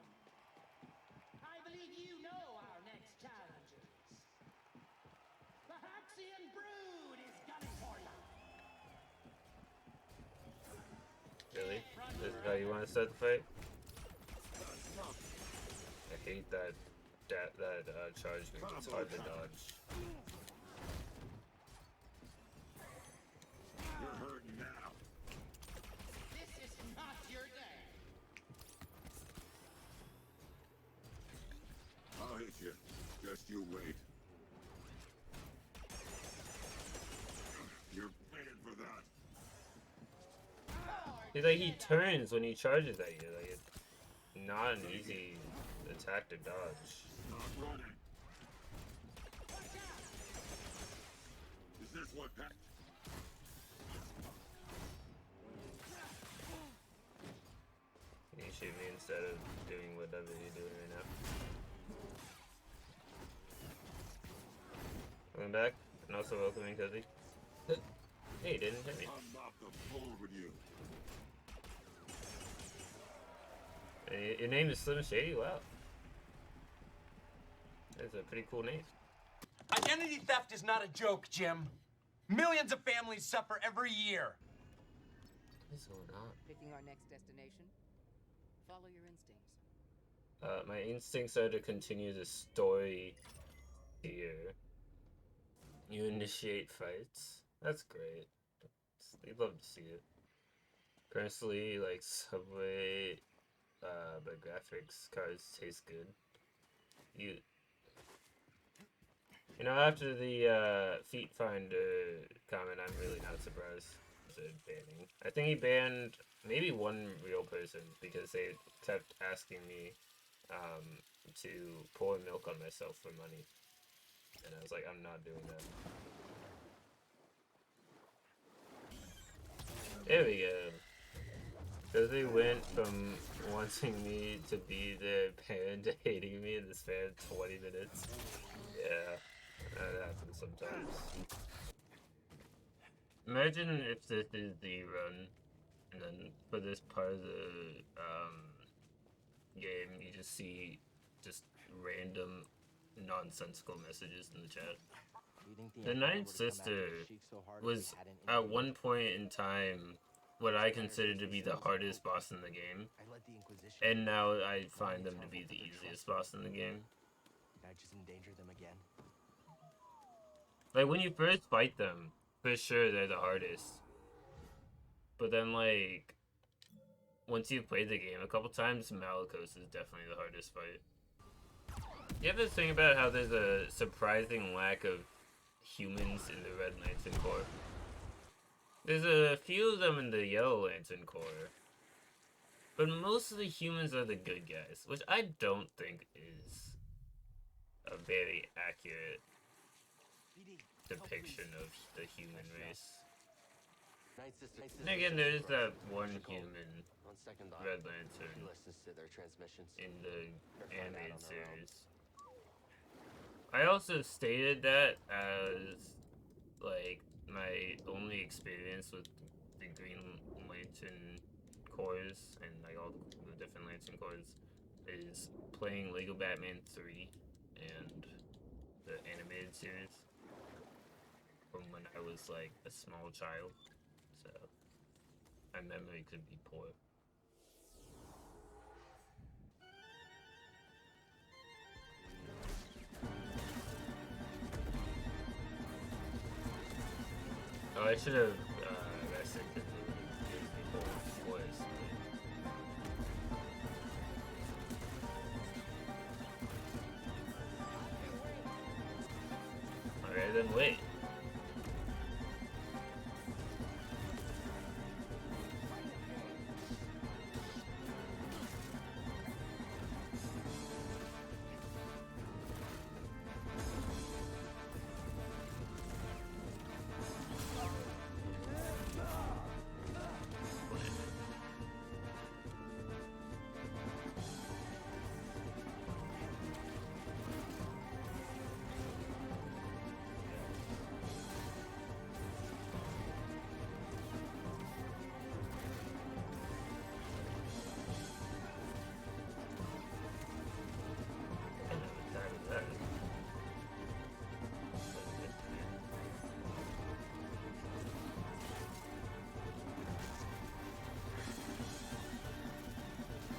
I believe you know our next challengers. The Haxian Brood is gunning for you. Really? This is how you want to start the fight? I hate that charge because it's hard to dodge. You're hurting now. This is not your day. I'll hit you. Just you wait. You're paying for that. He's like, he turns when he charges at you. Like, it's not an easy attack to dodge. Not running. Is this what packed? You shoot me instead of doing whatever you're doing right now. Welcome back, and also welcoming Cuzzy. Hey, you didn't hit me. I'm not the fool with you. And your name is Slim Shady? Wow. That's a pretty cool name. Identity theft is not a joke, Jim. Millions of families suffer every year. What is going on? Picking our next destination? Follow your instincts. My instincts are to continue the story here. You initiate fights. That's great. We'd love to see it. Personally, like Subway, but graphics cards taste good. You know, after the Feet Finder comment, I'm really not surprised at banning. I think he banned maybe one real person because they kept asking me to pour milk on myself for money. And I was like, I'm not doing that. There we go. So they went from wanting me to be their parent to hating me in the span of 20 minutes. Yeah, that happens sometimes. Imagine if this is the run, and then for this part of the game, you just see just random nonsensical messages in the chat. The Ninth Sister was at one point in time what I considered to be the hardest boss in the game, and now I find them to be the easiest boss in the game. I just endanger them again. Like when you first fight them, for sure they're the hardest. But then like once you've played the game a couple times, Malicos is definitely the hardest fight. You have this thing about how there's a surprising lack of humans in the Red Lantern Corps. There's a few of them in the Yellow Lantern Corps, But most of the humans are the good guys, which I don't think is a very accurate depiction of the human race. And again, there's that one human Red Lantern in the animated series. I also stated that as, like, my only experience with the Green Lantern cores and, like, all the different Lantern cores is playing Lego Batman 3 and the animated series from when I was, like, a small child. So, my memory could be poor. Oh, I should have rested because it gives me more voice. Okay, then wait.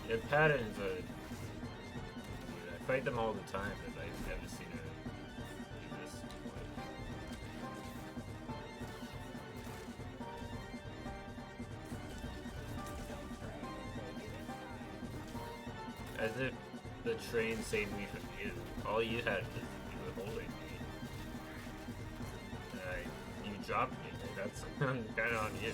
The patterns are... I fight them all the time, but I've never seen her do this before. As if the train saved me from you. All you had was you were holding me. And you dropped me. That's kind of on you.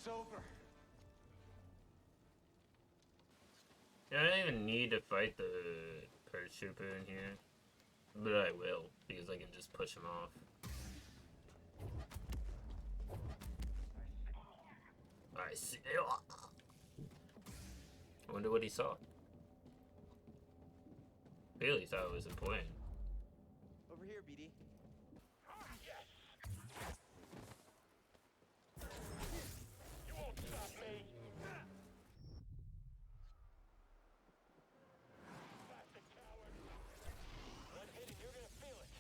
It's over. Yeah, I don't even need to fight the paratrooper in here, but I will, because I can just push him off. I see. I wonder what he saw. Really thought it was important. Over here, BD. You won't stop me. Plastic coward. One hit and you're gonna feel it.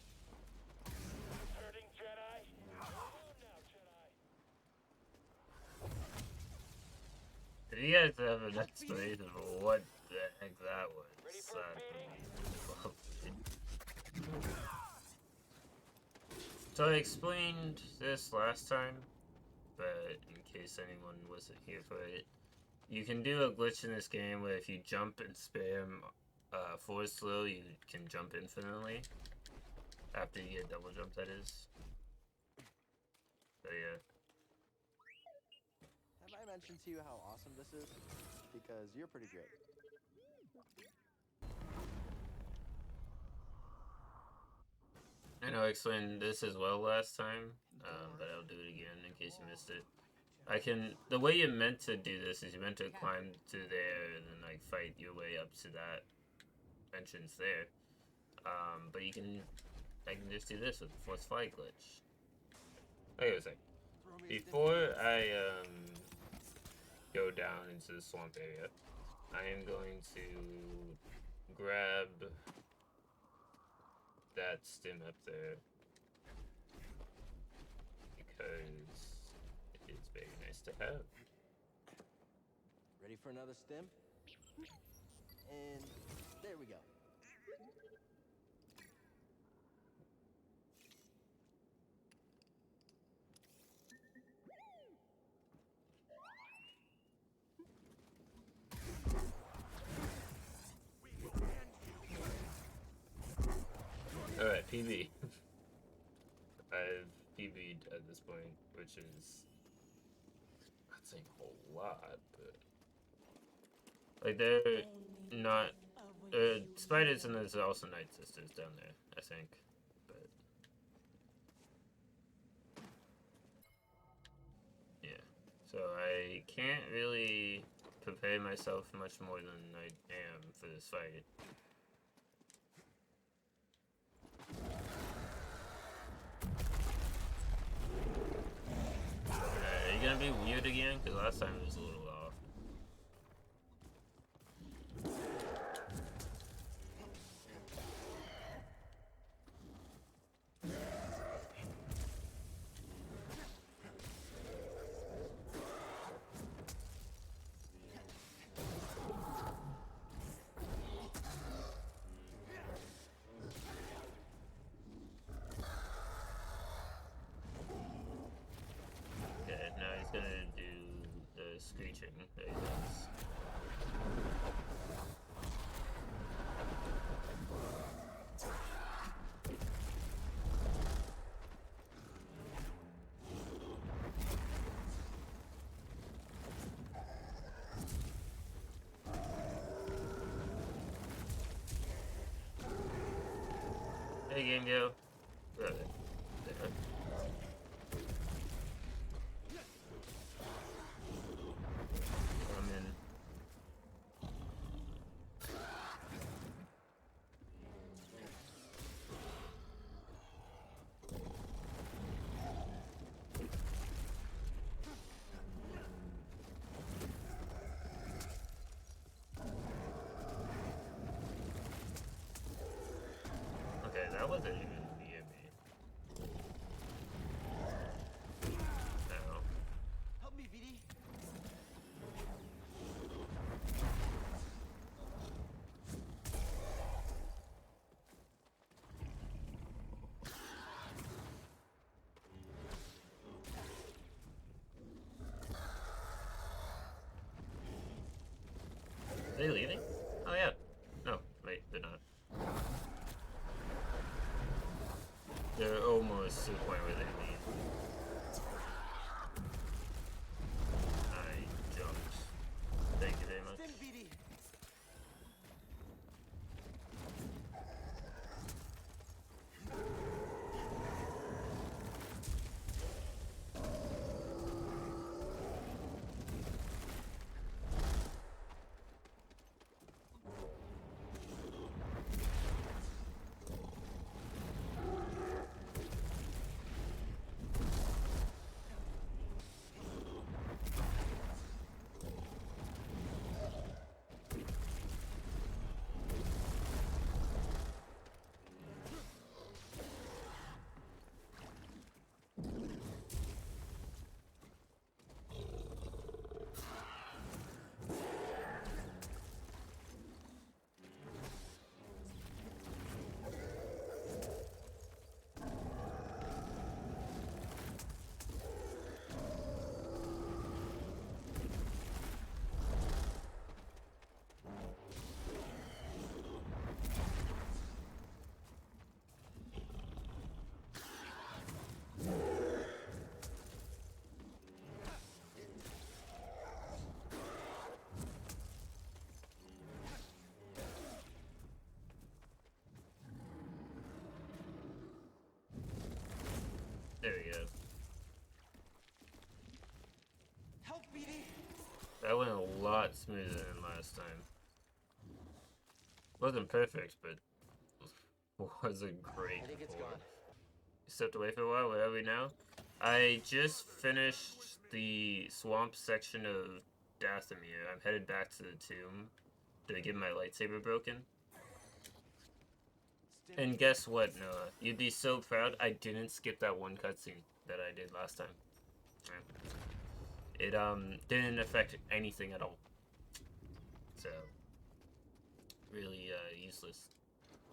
It's hurting, Jedi. Hold on now, Jedi. Did you guys have an explanation of what the heck that was? Ready for a beating? So I explained this last time, but in case anyone wasn't here for it, you can do a glitch in this game where if you jump and spam forward slow, you can jump infinitely. After you get double jump, that is. So yeah. Have I mention to you how awesome this is? Because you're pretty great. I know I explained this as well last time, but I'll do it again in case you missed it. The way you're meant to do this is you're meant to climb to there and then like fight your way up to that entrance there. But I can just do this with the force flight glitch. Wait a sec. Before I go down into the swamp area, I am going to grab that stim up there because it is very nice to have. Ready for another stim? And there we go. Alright, PB. I've PB'd at this point, which is not saying a whole lot, but like they're not spiders, and there's also night sisters down there, I think. But yeah. So I can't really prepare myself much more than I am for this fight. Are you gonna be weird again? Because last time it was a little off. Okay, now he's gonna do the screeching that he does. Hey, Game Go. There. I'm in. Okay, that wasn't even near me. No. Help me, VD. Are they leaving? Oh yeah. No, wait, they're not. They're almost to the point where they leave. I jumped. Thank you very much. Stim, VD. That went a lot smoother than last time. Wasn't perfect, but was a great. I think it's gone. Stepped away for a while. Where are we now? I just finished the swamp section of Dathomir. I'm headed back to the tomb to get my lightsaber broken. And guess what, Noah? You'd be so proud I didn't skip that one cutscene that I did last time. It didn't affect anything at all. So really useless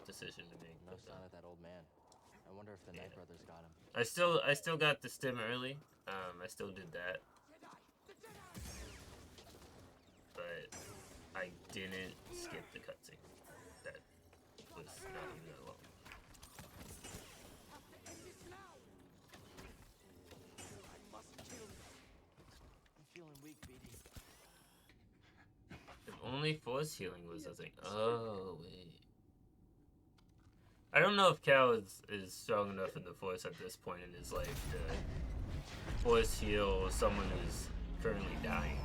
decision to make. No sign of that old man. I wonder if the Knight brothers got him. I still got the stim early. I still did that. But I didn't skip the cutscene. That was not even that long. I'm feeling weak, BD. If only force healing was a thing. Oh, wait. I don't know if Cal is strong enough in the force at this point in his life to force heal someone who's currently dying.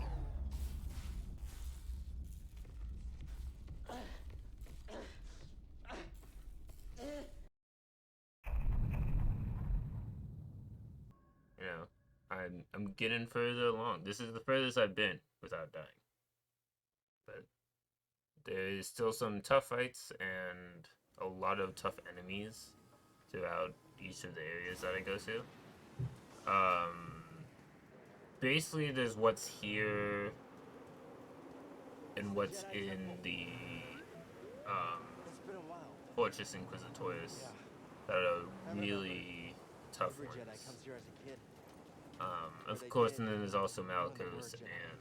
You know, I'm getting further along. This is the furthest I've been without dying. But there is still some tough fights and a lot of tough enemies throughout each of the areas that I go to. Basically there's what's here and what's in the Fortress Inquisitorius that are really tough ones. Of course, and then there's also Malicos and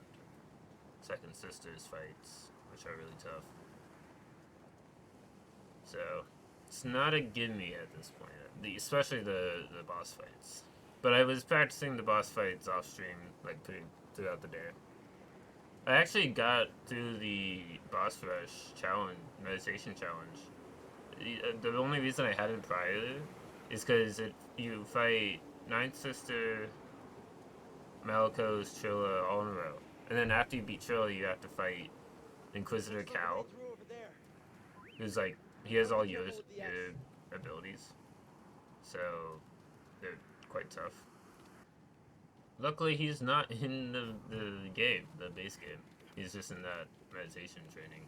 Second Sisters fights, which are really tough. So it's not a gimme at this point, especially the boss fights. But I was practicing the boss fights off stream, like throughout the day. I actually got through the boss rush challenge, meditation challenge. The only reason I hadn't prior is because you fight Ninth Sister, Malicos, Trilla, all in a row. And then after you beat Trilla, you have to fight Inquisitor Cal, who's like, he has all your abilities. So they're quite tough. Luckily, he's not in the game, the base game. He's just in that meditation training.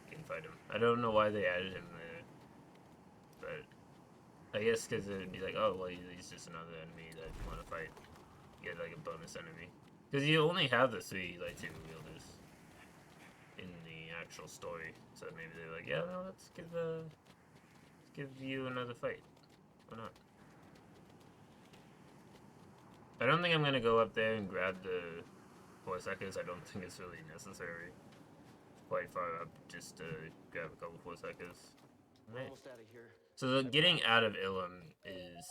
You can fight him. I don't know why they added him there, but I guess because it would be like, oh, well, he's just another enemy that you want to fight. You get like a bonus enemy. Because you only have the 3 lightsaber wielders in the actual story, so maybe they're like, yeah, no, let's give you another fight. Why not? I don't think I'm gonna go up there and grab the Force Echoes. I don't think it's really necessary. It's quite far up just to grab a couple Force Echoes. Right. Almost out of here. So the getting out of Ilum is...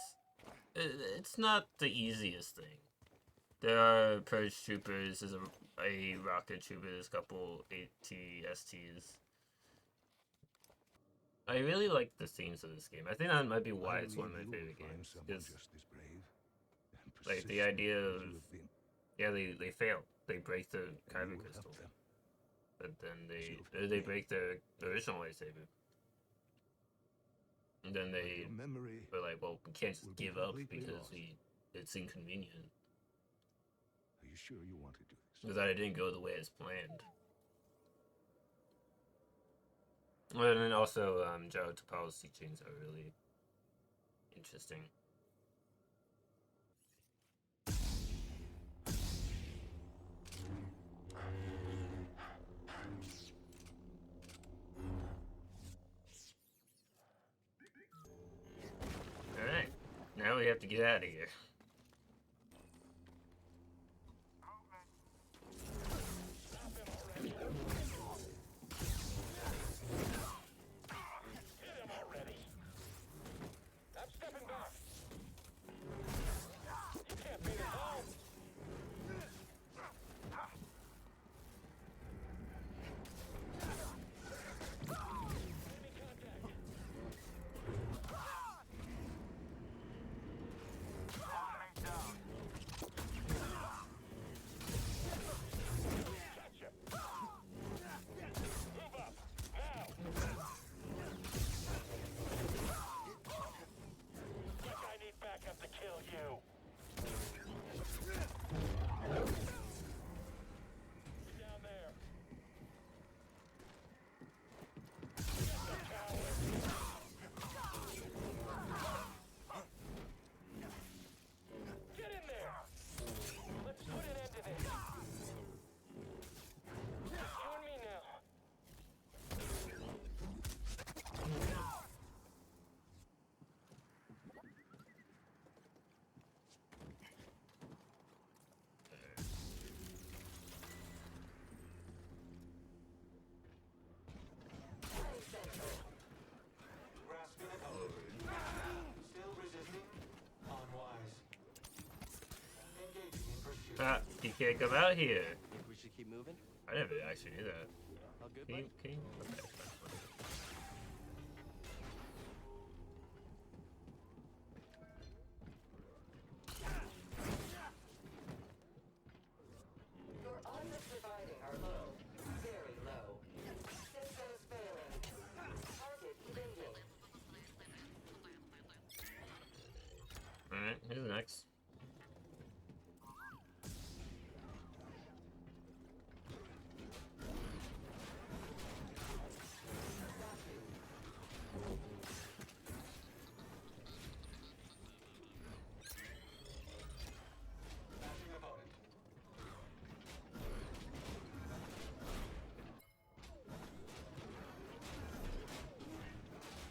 it's not the easiest thing. There are Purge Troopers, there's a Rocket Trooper, there's a couple AT-STs. I really like the themes of this game. I think that might be why it's one of my favorite games. Because, like, the idea of... yeah, they fail. They break the Kyber crystal. But then they break the original lightsaber. And then they were like, well, we can't just give up because it's inconvenient. Are you sure you want to do this? Because I didn't go the way it's planned. Well, and then also, Jaro Tapal's teachings are really interesting. Alright, now we have to get out of here. Ah, you can't come out here. Think we should keep moving? I never actually knew that. All good, Can you, buddy? can you? Okay, that's fine. Your odds of surviving are low. Very low. Systems failing. Target evading. Alright, who's next?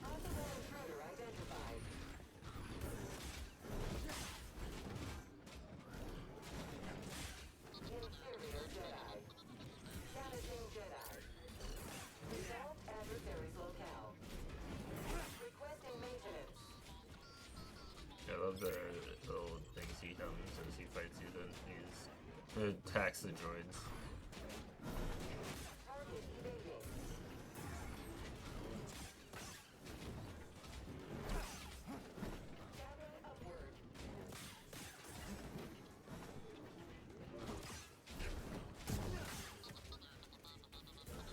Possible intruder identified. Interior Jedi. Damaging Jedi. Resolved adversary's locale. Requesting maintenance. I love the little things he comes as he fights you, then he attacks the droids. Target evading. Scanning upward.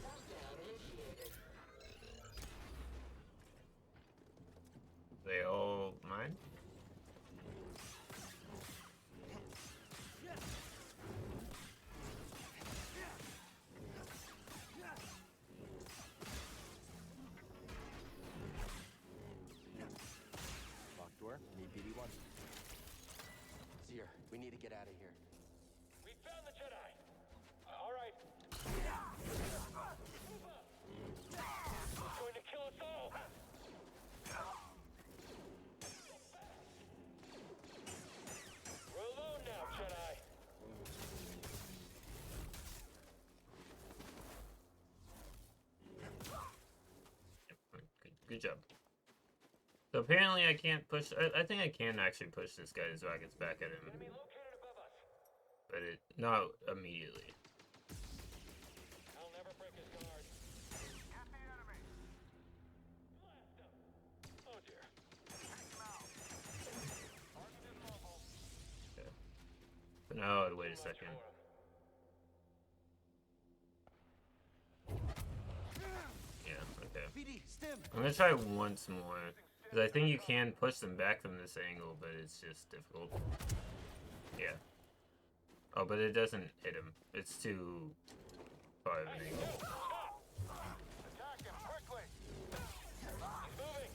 Lockdown initiated. They all mine? Locked door. Need BD1. Seer, we need to get out of here. We found the Jedi. All right. He's going to kill us all. We're alone now, Jedi. Good job. So apparently I can't push. I think I can actually push this guy's rockets back at him, Enemy located above us. but not immediately. I'll never break his guard. Get the enemy. Blast him. Oh dear. Take him out. Target is mobile. Okay. But now I'd wait a Watch second. for him. Yeah. Okay. BD, stim. I'm gonna try once more. Because I think you can push them back from this angle, but it's just difficult. Yeah. Oh, but it doesn't hit him. It's too far of an angle. Stop. Attack him quickly. He's moving.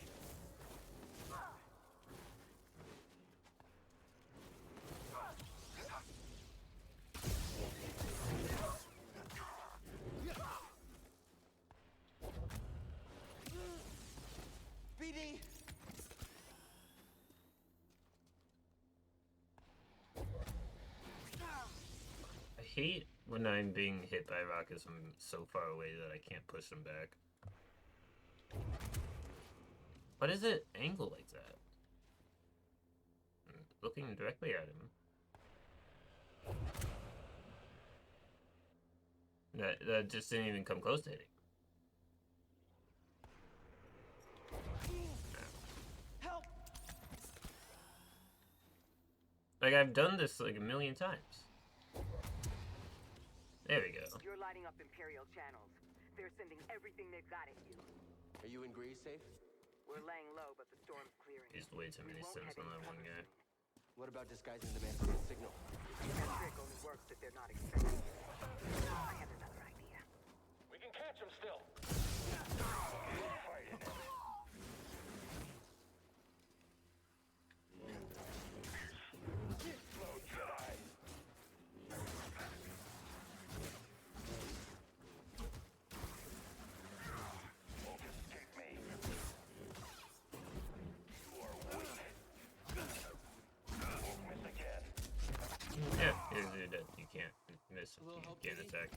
BD. I hate when I'm being hit by rockets from so far away that I can't push them back. Why does it angle like that? I'm looking directly at him. That just didn't even come close to hitting. Help. Like, I've done this like a million times. There we go. You're lighting up Imperial channels. They're sending everything they've got at you. Are you in Grease safe? We're laying low, but the storm's clearing. Used way too many We won't sims head on that into one guy. What about disguising the man from his signal? That trick only works if they're not expecting it. I have another idea. We can catch him still. Yeah, you're dead. You can't miss. You can't attack.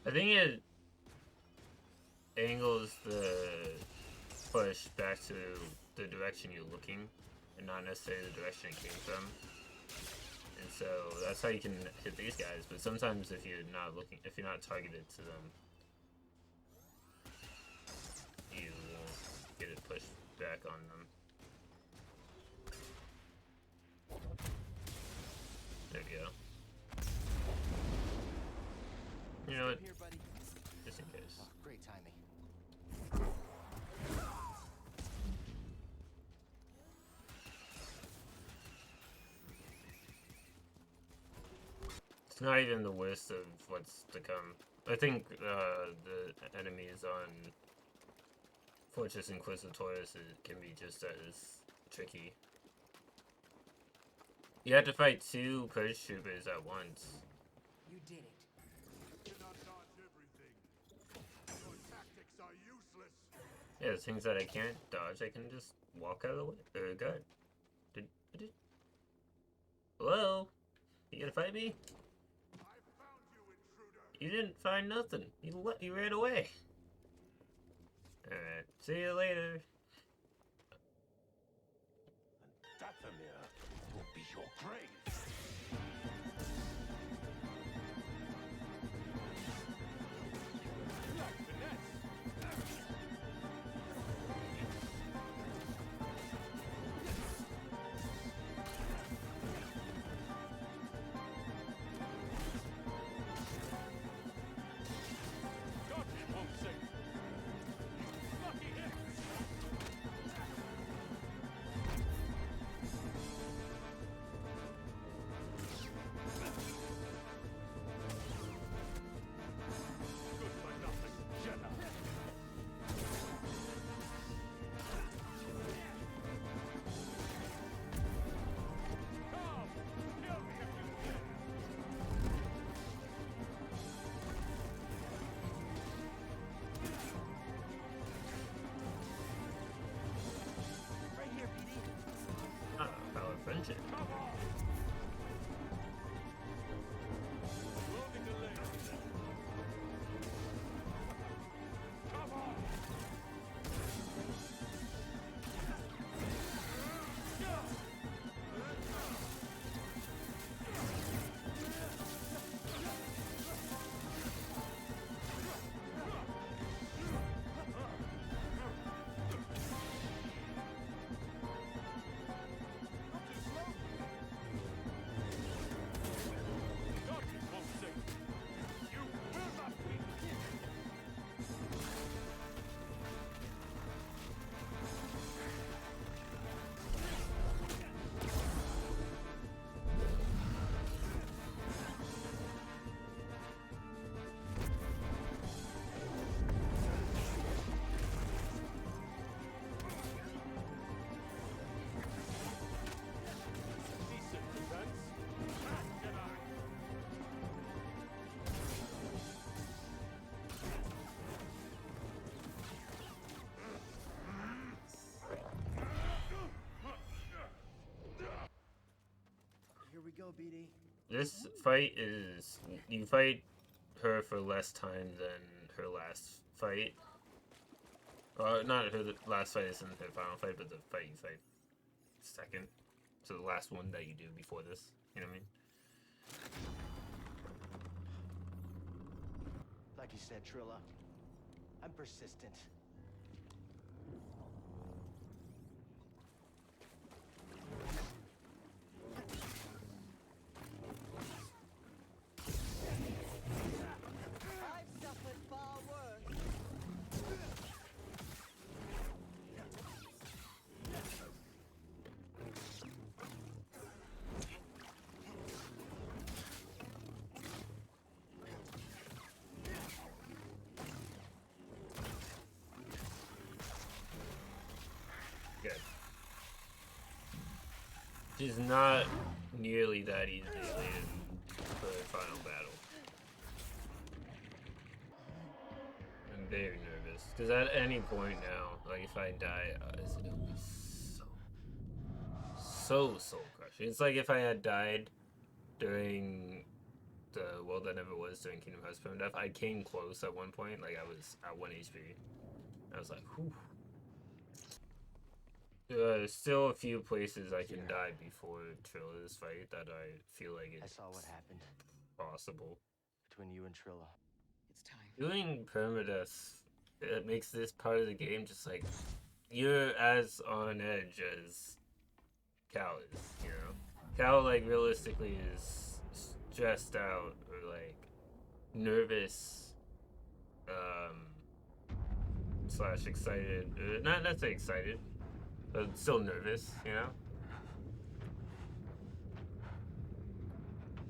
I think it angles the push back to the direction you're looking, and not necessarily the direction it came from. So that's how you can hit these guys. But sometimes if you're not targeted to them, you won't get it pushed back on them. There we go. You know what? Here, buddy. Just in case. Oh, great timing. It's not even the worst of what's to come. I think the enemies on Fortress Inquisitoris can be just as tricky. You have to fight 2 Purge Troopers at once. You did it. You cannot dodge everything. Your tactics are useless. Yeah, the things that I can't dodge, I can just walk out of the way. God. Hello? You gonna fight me? I found you, intruder. You didn't find nothing. You ran away. Alright, see you later. Dathomir will be your grave. Friendship. Here we go, BD. This fight is... You fight her for less time than her last fight. Not her last fight isn't her final fight, but the fight you fight second. So the last one that you do before this. You know what I mean? Like you said, Trilla, I'm persistent. I've suffered far worse. Good. She's not nearly that easily laden for the final battle. I'm very nervous because at any point now, like if I die, it'll be so soul crushing. It's like if I had died during the World That Never Was during Kingdom Hearts Permadeath. I came close at one point, like I was at 1 HP. I was like, whew. Still a few places I can die before Trilla's fight that I feel like I it's saw what happened possible. between you and Trilla. It's time. Doing permadeath, it makes this part of the game just like you're as on edge as Cal is, you know? Cal, like, realistically is stressed out or, like, nervous, slash excited. Not necessarily excited, but still nervous, you know?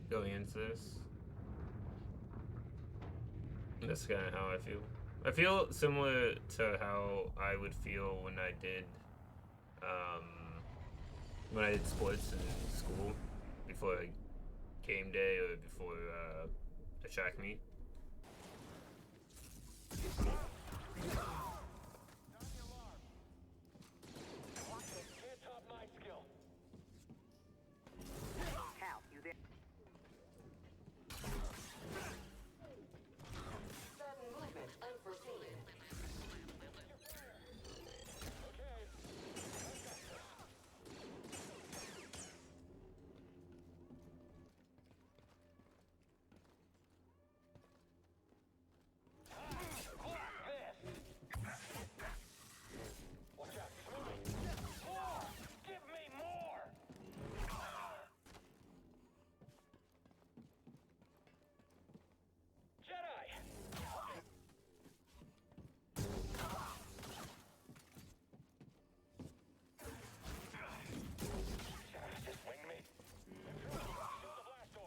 Going into this. That's kind of how I feel. I feel similar to how I would feel when I did sports in school before game day or before a track meet. Can't top my skill. Cal, you there? Sudden movement unforeseen. Watch out, he's moving. More! Give me more! Jedi! Just wing me.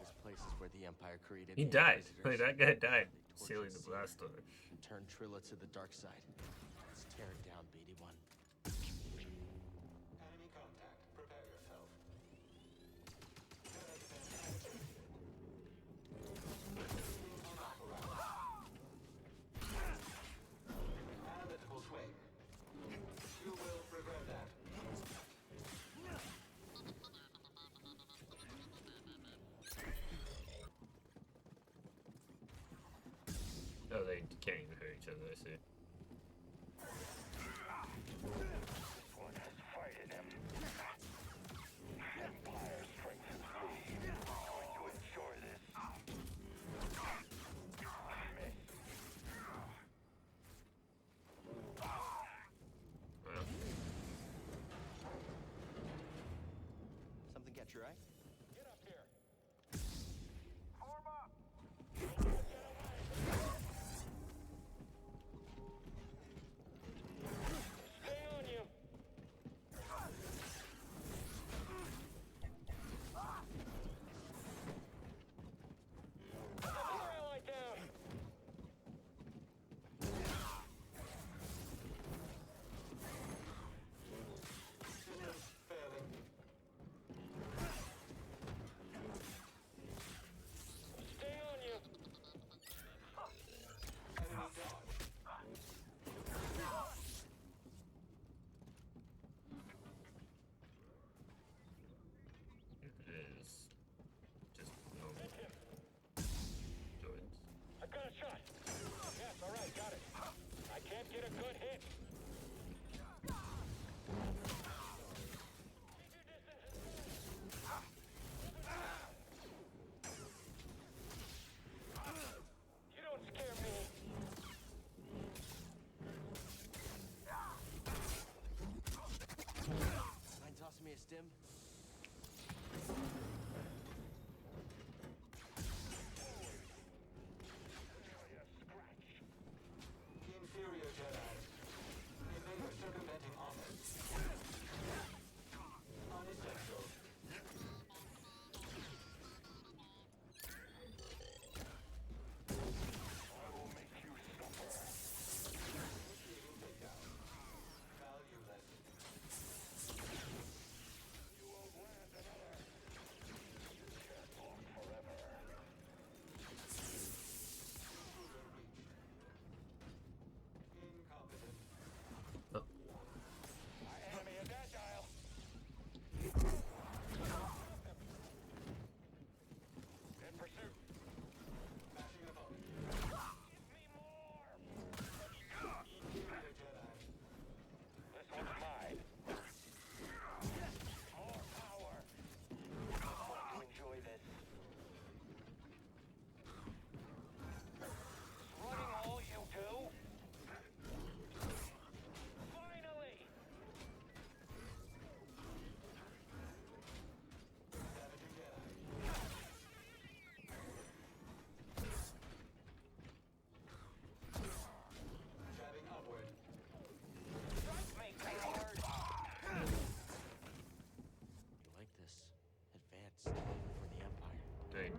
This place is where the Empire created. He the died. Inquisitors. Wait, that guy died. They Sealing tortured the Cere blast door. and turned Trilla to the dark side. Let's tear it down, BD1. Enemy contact. Prepare yourself. Analytical swing. You will regret that. Oh, they can't even hurt each other, I see. One has fighted him. Empire strengthens me. Going to enjoy this. Well, Something catch your eye? Get up here. Form up! Stay on you. Another ally down. Failing.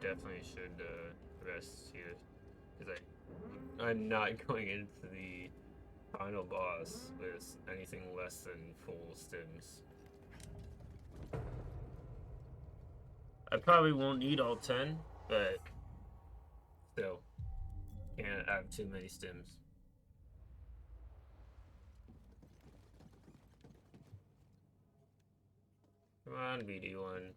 definitely should rest here, because I'm not going into the final boss with anything less than full stims. I probably won't need all 10, but still, can't have too many stims. Come on, BD1.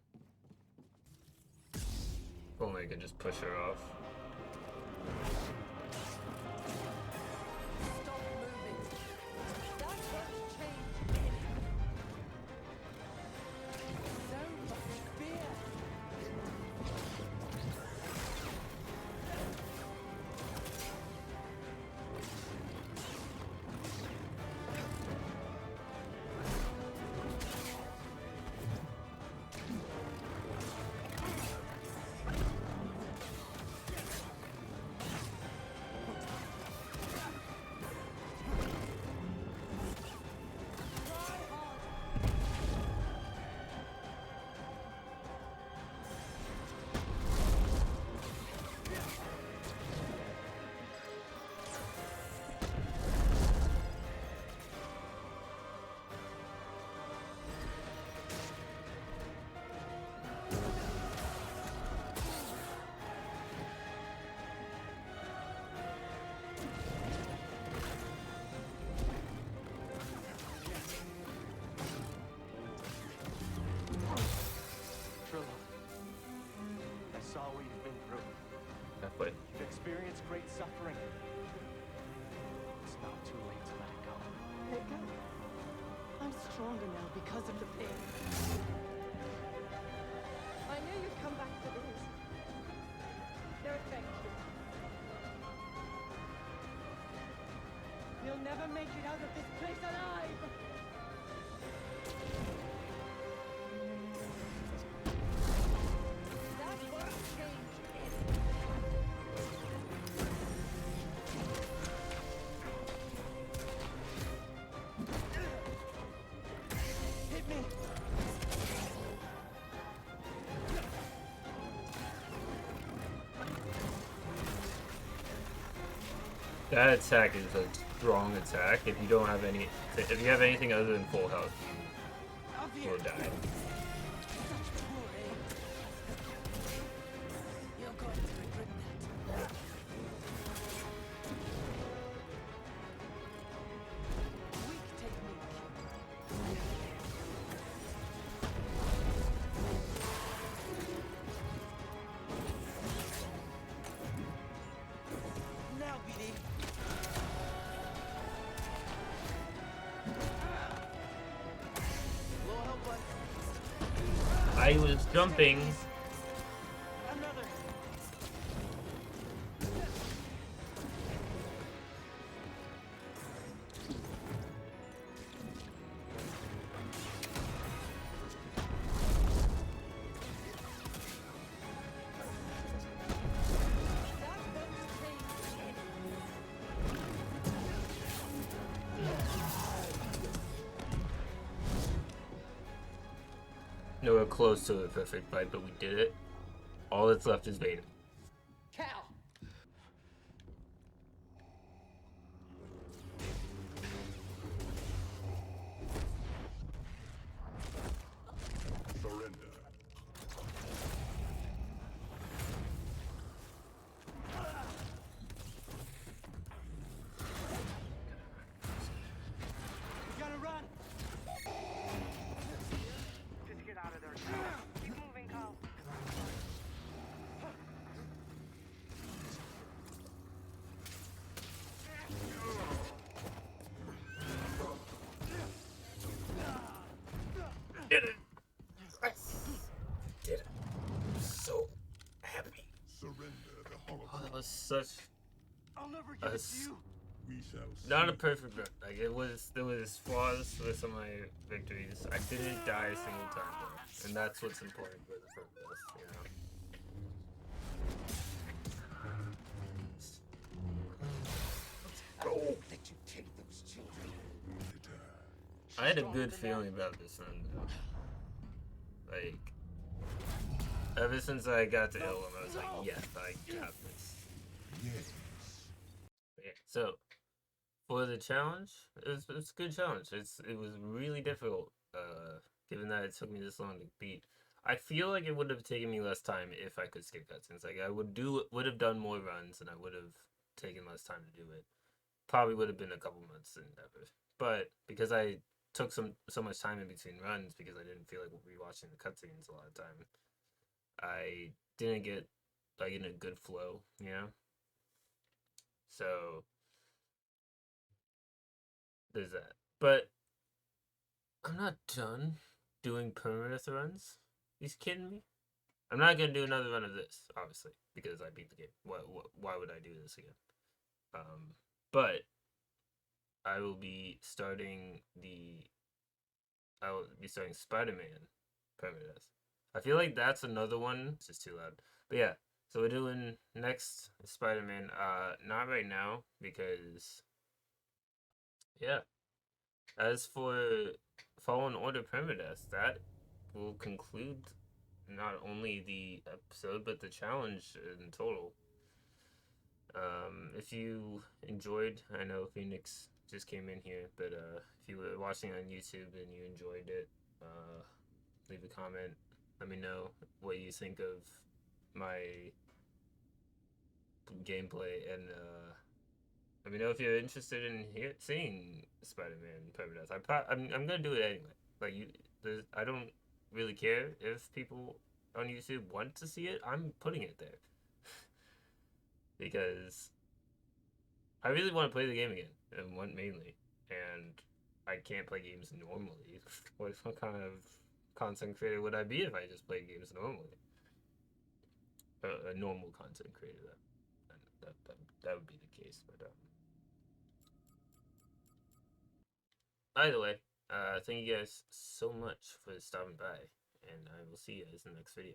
If only I could just push her off. Stop moving. That won't change anything. So much fear. I saw what you've been through. Halfway. You've experienced great suffering. It's not too late to let it go. Let go. I'm stronger now because of the pain. I knew you'd come back for this. No, thank you. You'll never make it out of this place alive! That won't change anything. Hit me! That attack is a strong attack. If you don't have any, if you have anything other than full health, you will die. You're going to regret that. Weak technique. Now, BD! Low health button. I was jumping. Another. Nowhere close to a perfect fight, but we did it. All that's left is Vader. Cal! Surrender. We gotta run! Just get out of there, Cal. Keep moving, Cal. Did it! Did it! I'm so happy. Surrender the Oh, holocaust. that was such I'll never give it to you! We shall see. not a perfect run. Like there was flaws with some of my victories. I didn't die a single time though, and that's what's important for the purpose, you know. Let you take those children. I had a good feeling about this one. Like, Ever since I got to Ilum, I was like, yes, I got this. Yes. Yeah. So, for the challenge, it's a good challenge. It was really difficult, given that it took me this long to beat. I feel like it would have taken me less time if I could skip cutscenes. Like I would have done more runs, and I would have taken less time to do it. Probably would have been a couple months endeavor. But because I took so much time in between runs because I didn't feel like rewatching the cutscenes a lot of time, I didn't get like in a good flow, you know. So there's that. But I'm not done doing permadeath runs. You kidding me? I'm not gonna do another run of this, obviously, because I beat the game. Why would I do this again? But I will be starting Spider-Man Permadeath. I feel like that's another one. It's just too loud. But yeah, so we're doing next Spider-Man. Not right now because yeah. As for Fallen Order Permadeath, that will conclude not only the episode but the challenge in total. If you enjoyed, I know Phoenix just came in here, but if you were watching on YouTube and you enjoyed it, leave a comment. Let me know what you think of my gameplay, and let me know if you're interested in seeing Spider-Man Permadeath. I'm gonna do it anyway. Like I don't really care if people on YouTube want to see it. I'm putting it there because I really want to play the game again, and one mainly, and I can't play games normally. What kind of content creator would I be if I just played games normally? A normal content creator, that would be the case. But either way, thank you guys so much for stopping by, and I will see you guys in the next video.